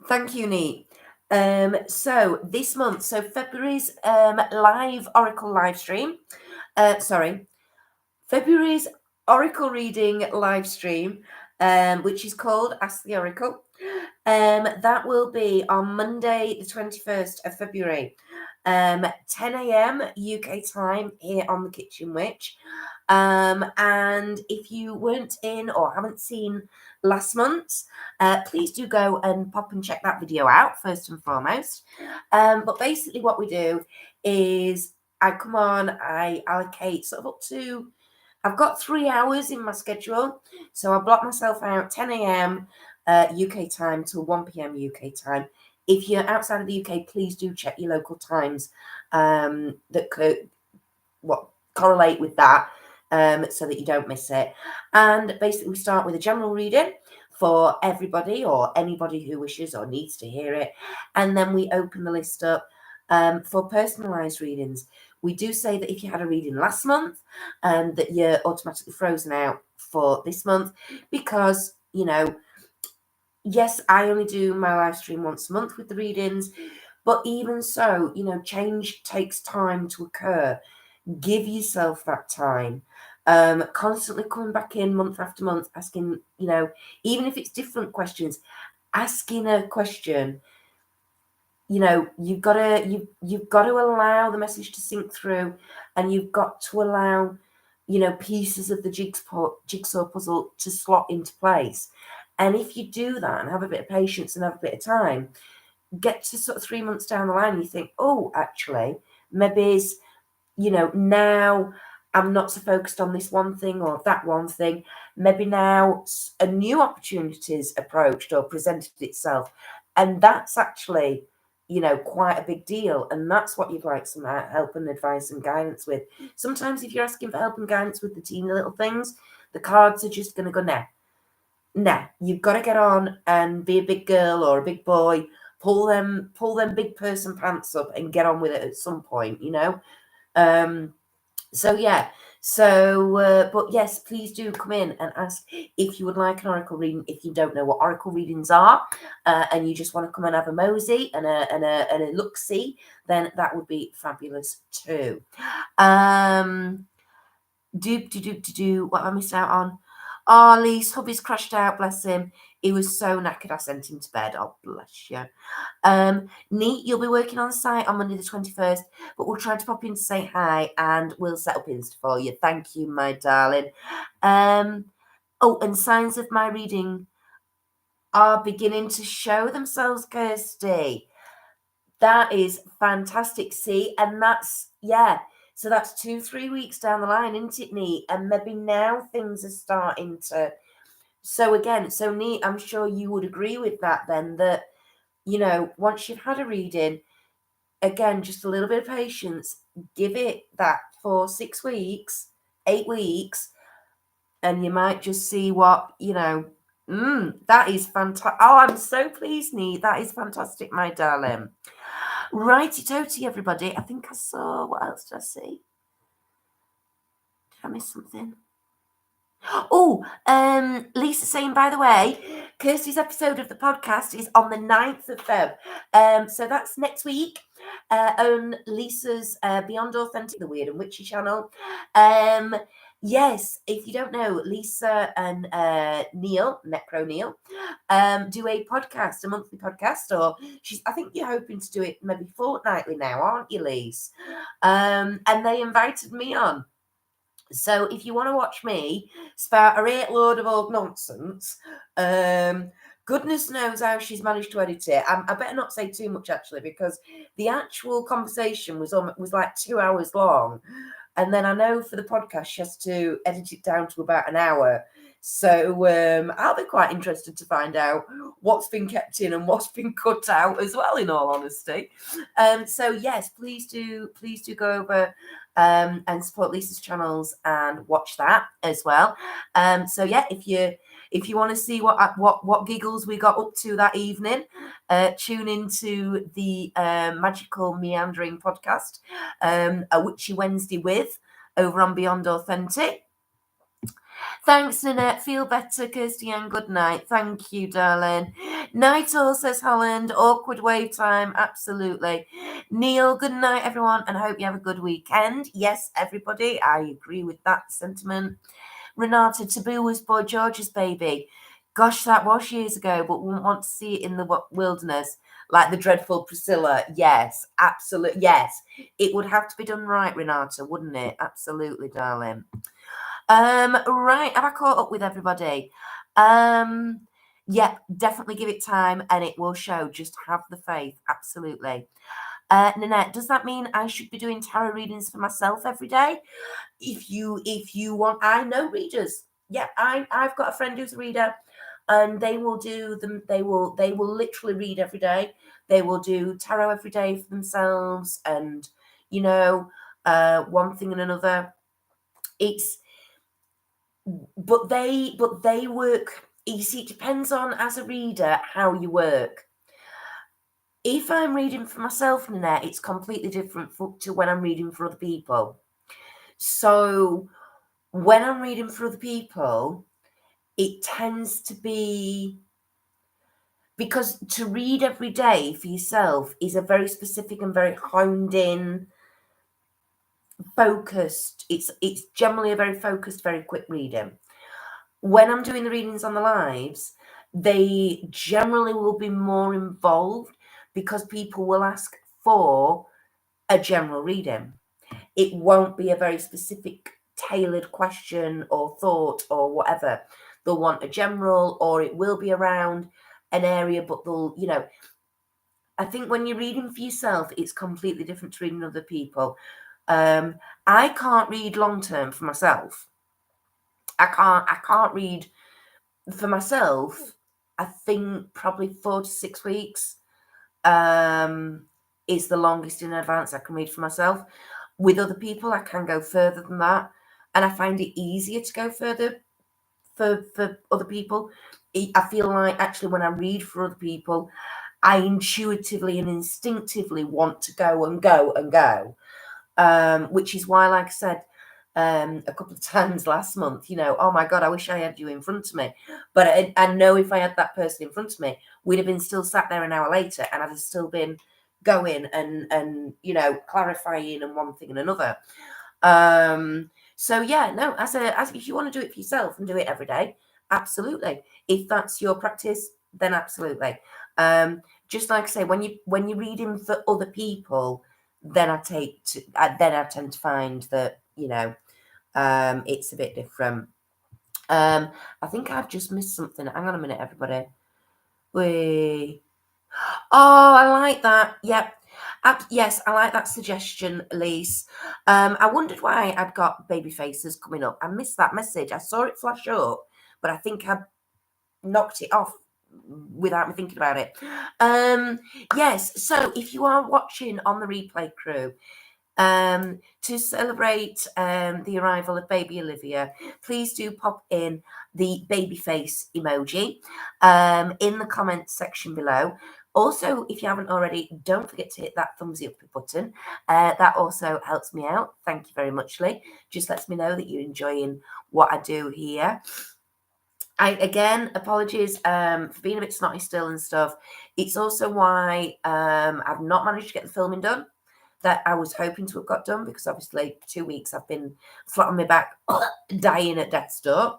thank you, Neat. So this month, so February's live Oracle live stream, February's Oracle reading live stream, which is called Ask the Oracle. That will be on Monday, the 21st of February, 10 a.m. UK time here on the Kitchen Witch. And if you weren't in or haven't seen last month's, please do go and pop and check that video out first and foremost. But basically what we do is I come on, I allocate sort of up to, I've got 3 hours in my schedule. So I block myself out 10 a.m. UK time till 1 p.m. UK time. If you're outside of the UK, please do check your local times that could correlate with that, so that you don't miss it. And basically we start with a general reading for everybody or anybody who wishes or needs to hear it. And then we open the list up for personalized readings. We do say that if you had a reading last month, that you're automatically frozen out for this month because, you know, yes, I only do my live stream once a month with the readings, but even so, you know, change takes time to occur. Give yourself that time. Constantly coming back in month after month, asking, you know, even if it's different questions, asking a question. You know, you've got to allow the message to sink through, and you've got to allow, you know, pieces of the jigsaw puzzle to slot into place. And if you do that and have a bit of patience and have a bit of time, get to sort of 3 months down the line, you think, oh, actually, maybe it's, you know, now I'm not so focused on this one thing or that one thing. Maybe now a new opportunity's approached or presented itself. And that's actually, you know, quite a big deal. And that's what you'd like some help and advice and guidance with. Sometimes if you're asking for help and guidance with the teeny little things, the cards are just going to go, nah, you've got to get on and be a big girl or a big boy, pull them big person pants up and get on with it at some point, you know? So yeah, so but yes, please do come in and ask if you would like an oracle reading. If you don't know what oracle readings are, and you just want to come and have a mosey and a look see, then that would be fabulous too. What have I missed out on? Oh, Lee's hubby's crashed out, bless him. He was so knackered, I sent him to bed. Oh, bless you. Neat, you'll be working on site on Monday the 21st, but we'll try to pop in to say hi and we'll set up Insta for you. Thank you, my darling. Oh, and signs of my reading are beginning to show themselves, Kirsty. That is fantastic. See, and that's, yeah. So that's 2-3 weeks down the line, isn't it, Neat? And maybe now things are starting to. So again, so Neat, I'm sure you would agree with that then, that, you know, once you've had a reading, again, just a little bit of patience, give it that for 6 weeks, 8 weeks, and you might just see what, you know, that is fantastic. Oh, I'm so pleased, Neat. That is fantastic, my darling. Righty-toty, everybody. I think I saw, what else did I see? Did I miss something? Oh, Lisa saying, by the way, Kirsty's episode of the podcast is on the 9th of Feb. So that's next week on Lisa's Beyond Authentic, the Weird and Witchy channel. Yes, if you don't know, Lisa and Neil, Necro Neil, do a podcast, a monthly podcast, or I think you're hoping to do it maybe fortnightly now, aren't you, Lise? And they invited me on. So if you want to watch me spout a great load of old nonsense, goodness knows how she's managed to edit it. I better not say too much, actually, because the actual conversation was like 2 hours long. And then I know for the podcast, she has to edit it down to about an hour. So I'll be quite interested to find out what's been kept in and what's been cut out as well, in all honesty. So yes, please do go over and support Lisa's channels and watch that as well. So yeah, if you want to see what giggles we got up to that evening, tune into the Magical Meandering podcast, A Witchy Wednesday with, over on Beyond Authentic. Thanks, Nanette. Feel better, Kirsty, and good night. Thank you, darling. Night all, says Holland. Awkward wave time. Absolutely. Neil, good night, everyone, and I hope you have a good weekend. Yes, everybody. I agree with that sentiment. Renata, Taboo was Boy George's baby. Gosh, that was years ago, but wouldn't want to see it in the wilderness like the dreadful Priscilla. Yes, absolutely. Yes, it would have to be done right, Renata, wouldn't it? Absolutely, darling. Right, have I caught up with everybody? Yeah, definitely give it time and it will show. Just have the faith. Absolutely. Nanette, does that mean I should be doing tarot readings for myself every day? If you want, I know readers. Yeah, I've got a friend who's a reader, and they will do them. They will literally read every day. They will do tarot every day for themselves, and one thing and another. But they work. You see, it depends on, as a reader, how you work. If I'm reading for myself, Nanette, it's completely different to when I'm reading for other people. So when I'm reading for other people, it tends to be, because to read every day for yourself is a very specific and very honed in, focused. It's generally a very focused, very quick reading. When I'm doing the readings on the lives, they generally will be more involved because people will ask for a general reading. It won't be a very specific, tailored question or thought or whatever. They'll want a general, or it will be around an area, but they'll, I think when you're reading for yourself, it's completely different to reading other people. I can't read long term for myself. I can't read for myself. I think probably 4 to 6 weeks is the longest in advance I can read for myself. With other people, I can go further than that, and I find it easier to go further for other people. I feel like actually when I read for other people, I intuitively and instinctively want to go and go and go, which is why, like I said, a couple of times last month, oh my God, I wish I had you in front of me. But I know if I had that person in front of me, we'd have been still sat there an hour later, and I'd have still been going and clarifying and one thing and another. So yeah, no, as if you want to do it for yourself and do it every day, absolutely. If that's your practice, then absolutely. Just like I say, when you're reading for other people, then I tend to find that it's a bit different. I think I've just missed something. Hang on a minute, everybody. Oh, I like that. Yep. Yes, I like that suggestion, Elise. I wondered why I'd got baby faces coming up. I missed that message. I saw it flash up, but I think I knocked it off without me thinking about it. Yes, so if you are watching on the replay crew, to celebrate the arrival of baby Olivia, please do pop in the baby face emoji in the comments section below. Also, if you haven't already, don't forget to hit that thumbs up button. That also helps me out. Thank you very much, Lee. Just lets me know that you're enjoying what I do here. Again, apologies for being a bit snotty still and stuff. It's also why I've not managed to get the filming done that I was hoping to have got done, because obviously 2 weeks I've been flat on my back, dying at death's door.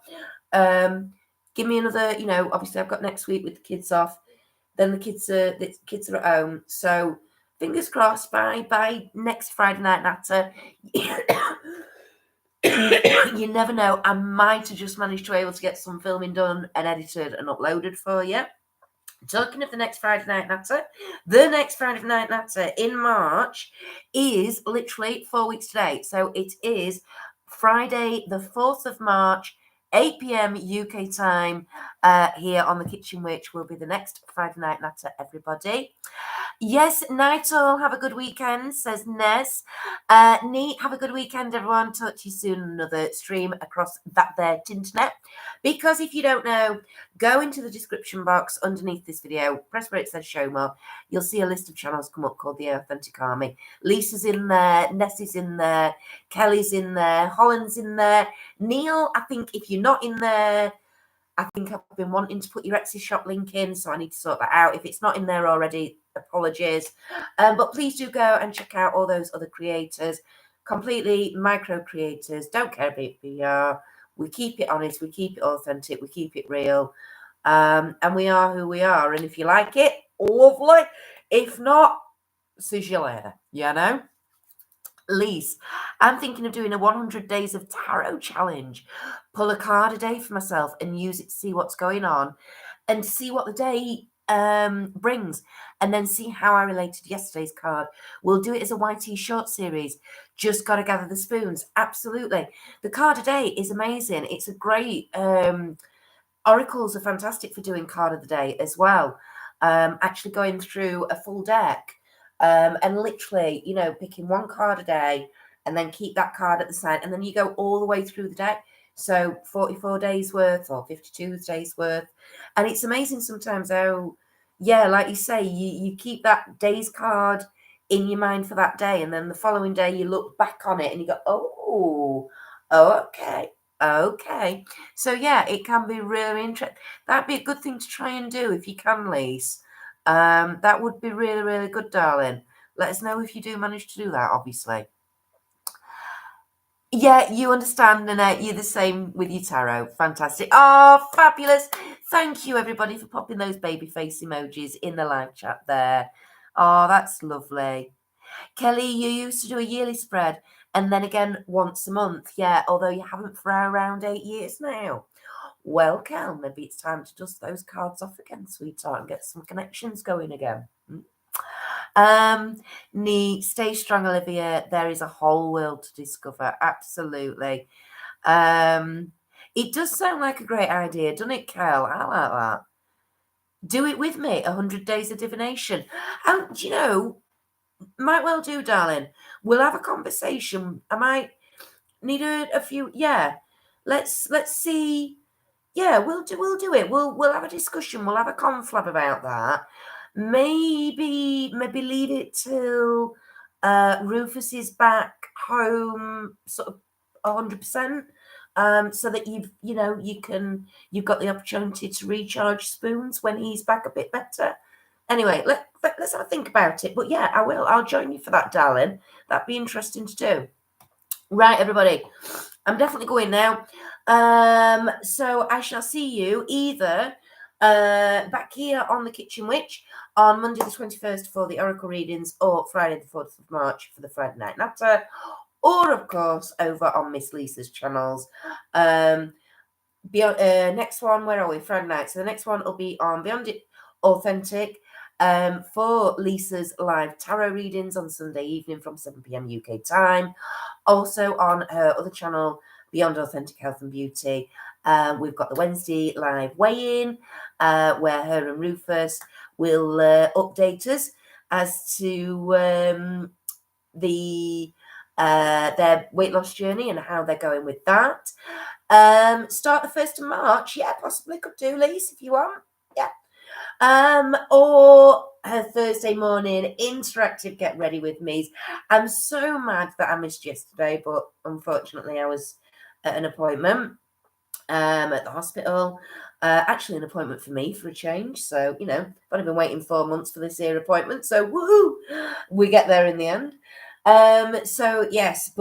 Give me another, obviously I've got next week with the kids off. Then the kids are at home. So fingers crossed by next Friday night, Natter. You never know. I might have just managed to be able to get some filming done and edited and uploaded for you. Talking of the next Friday Night Natter, the next Friday Night Natter in March is literally 4 weeks today. So it is Friday, the 4th of March, 8 p.m. UK time, here on The Kitchen Witch will be the next Friday Night Natter, everybody. Yes, Natter, have a good weekend, says Nez. Neat, have a good weekend, everyone. Talk to you soon on another stream across that there internet. Because if you don't know, go into the description box underneath this video, press where it says show more. You'll see a list of channels come up called the Authentic Army. Lisa's in there, Nessie's in there, Kelly's in there, Holland's in there. Neil, I think if you're not in there, I think I've been wanting to put your Etsy shop link in, so I need to sort that out. If it's not in there already, apologies. But please do go and check out all those other creators, completely micro creators. Don't care about PR. We keep it honest, we keep it authentic, we keep it real. And we are who we are. And if you like it, lovely. If not, see you later. You know? Lise, I'm thinking of doing a 100 days of tarot challenge. Pull a card a day for myself and use it to see what's going on and see what the day brings, and then see how I related to yesterday's card. We'll do it as a YT short series. Just got to gather the spoons. Absolutely. The card a day is amazing. It's a great oracles are fantastic for doing card of the day as well. Actually going through a full deck. And literally, you know, picking one card a day and then keep that card at the side. And then you go all the way through the deck. So 44 days worth or 52 days worth. And it's amazing sometimes how, yeah, like you say, you keep that day's card in your mind for that day. And then the following day you look back on it and you go, oh, okay. Okay. So yeah, it can be really interesting. That'd be a good thing to try and do if you can, Lise. That would be really, really good, darling. Let us know if you do manage to do that, obviously. Yeah, you understand, Nanette. You're the same with your tarot. Fantastic. Oh, fabulous. Thank you, everybody, for popping those baby face emojis in the live chat there. Oh, that's lovely. Kelly, you used to do a yearly spread and then again once a month. Yeah, although you haven't for around 8 years now. Well, Kel, maybe it's time to dust those cards off again, sweetheart, and get some connections going again. Stay strong, Olivia. There is a whole world to discover. Absolutely. It does sound like a great idea, doesn't it, Kel? I like that. Do it with me, 100 days of divination. And, you know, might well do, darling. We'll have a conversation. I might need a few. Yeah, let's see. Yeah, we'll do it. We'll have a discussion. We'll have a conflab about that. Maybe leave it till Rufus is back home, sort of 100%. So that you've got the opportunity to recharge spoons when he's back a bit better. Anyway, let's have a think about it. But yeah, I will. I'll join you for that, darling. That'd be interesting to do. Right, everybody. I'm definitely going now. So I shall see you either back here on the Kitchen Witch on Monday the 21st for the Oracle readings, or Friday the 4th of March for the Friday Night Natter, or of course over on Miss Lisa's channels. Next one, where are we? Friday night. So the next one will be on Beyond It Authentic for Lisa's live tarot readings on Sunday evening from 7 p.m. UK time. Also on her other channel, Beyond Authentic Health and Beauty, we've got the Wednesday live weigh-in where her and Rufus will update us as to their weight loss journey and how they're going with that. Start the 1st of March. Yeah, possibly could do, Lise, if you want. Yeah. Or her Thursday morning interactive get ready with me. I'm so mad that I missed yesterday, but unfortunately I was at an appointment at the hospital. Actually an appointment for me for a change. So, you know, I've only been waiting 4 months for this here appointment. So woohoo! We get there in the end. So yes,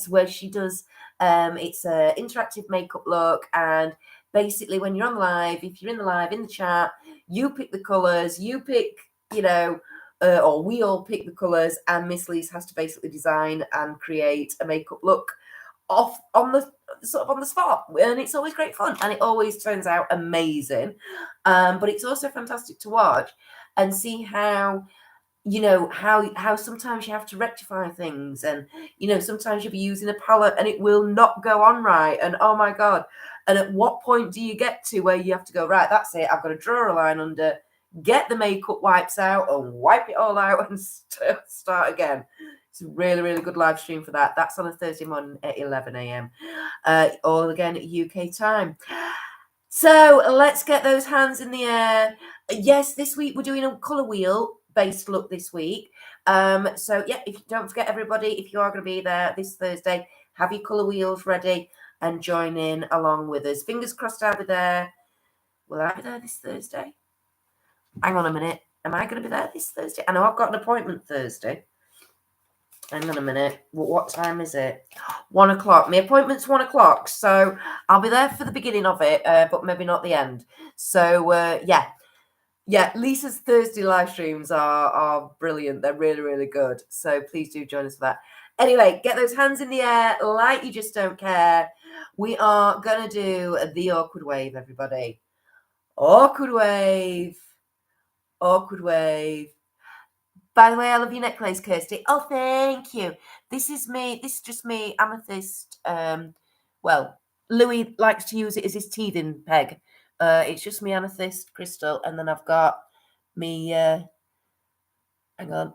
where she does it's a interactive makeup look, and basically when you're on live, if you're in the live in the chat, you pick the colours, you pick, or we all pick the colours, and Miss Lise has to basically design and create a makeup look off on the spot, and it's always great fun and it always turns out amazing. But it's also fantastic to watch and see how how sometimes you have to rectify things, and sometimes you'll be using a palette and it will not go on right, and oh my god, and at what point do you get to where you have to go, right, that's it, I've got to draw a line under, get the makeup wipes out and wipe it all out and start again. It's a really, really good live stream for that. That's on a Thursday morning at 11 a.m. All again at UK time. So let's get those hands in the air. Yes, this week we're doing a colour wheel based look this week. So yeah, if you don't forget, everybody, if you are going to be there this Thursday, have your colour wheels ready and join in along with us. Fingers crossed I'll be there. Will I be there this Thursday? Hang on a minute. Am I going to be there this Thursday? I know I've got an appointment Thursday. Hang on a minute. What time is it? 1 o'clock. My appointment's 1 o'clock. So I'll be there for the beginning of it, but maybe not the end. So yeah. Yeah, Lisa's Thursday live streams are brilliant. They're really, really good. So please do join us for that. Anyway, get those hands in the air like you just don't care. We are going to do the awkward wave, everybody. Awkward wave. Awkward wave. By the way, I love your necklace, Kirsty. Oh, thank you. This is just me, amethyst. Well, Louis likes to use it as his teething peg. It's just me amethyst crystal, and then I've got me. Hang on.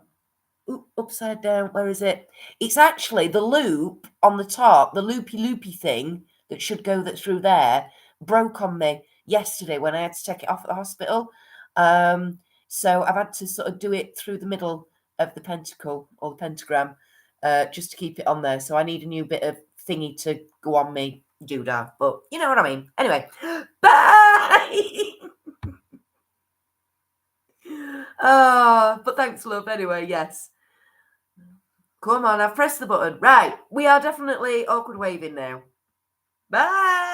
Ooh, upside down. Where is it? It's actually the loop on the top, the loopy thing that should go through there, broke on me yesterday when I had to take it off at the hospital. So I've had to sort of do it through the middle of the pentacle or the pentagram, just to keep it on there. So I need a new bit of thingy to go on me doodah, but you know what I mean. Anyway, bye. But thanks, love. Anyway, yes. Come on, I've pressed the button. Right, we are definitely awkward waving now. Bye.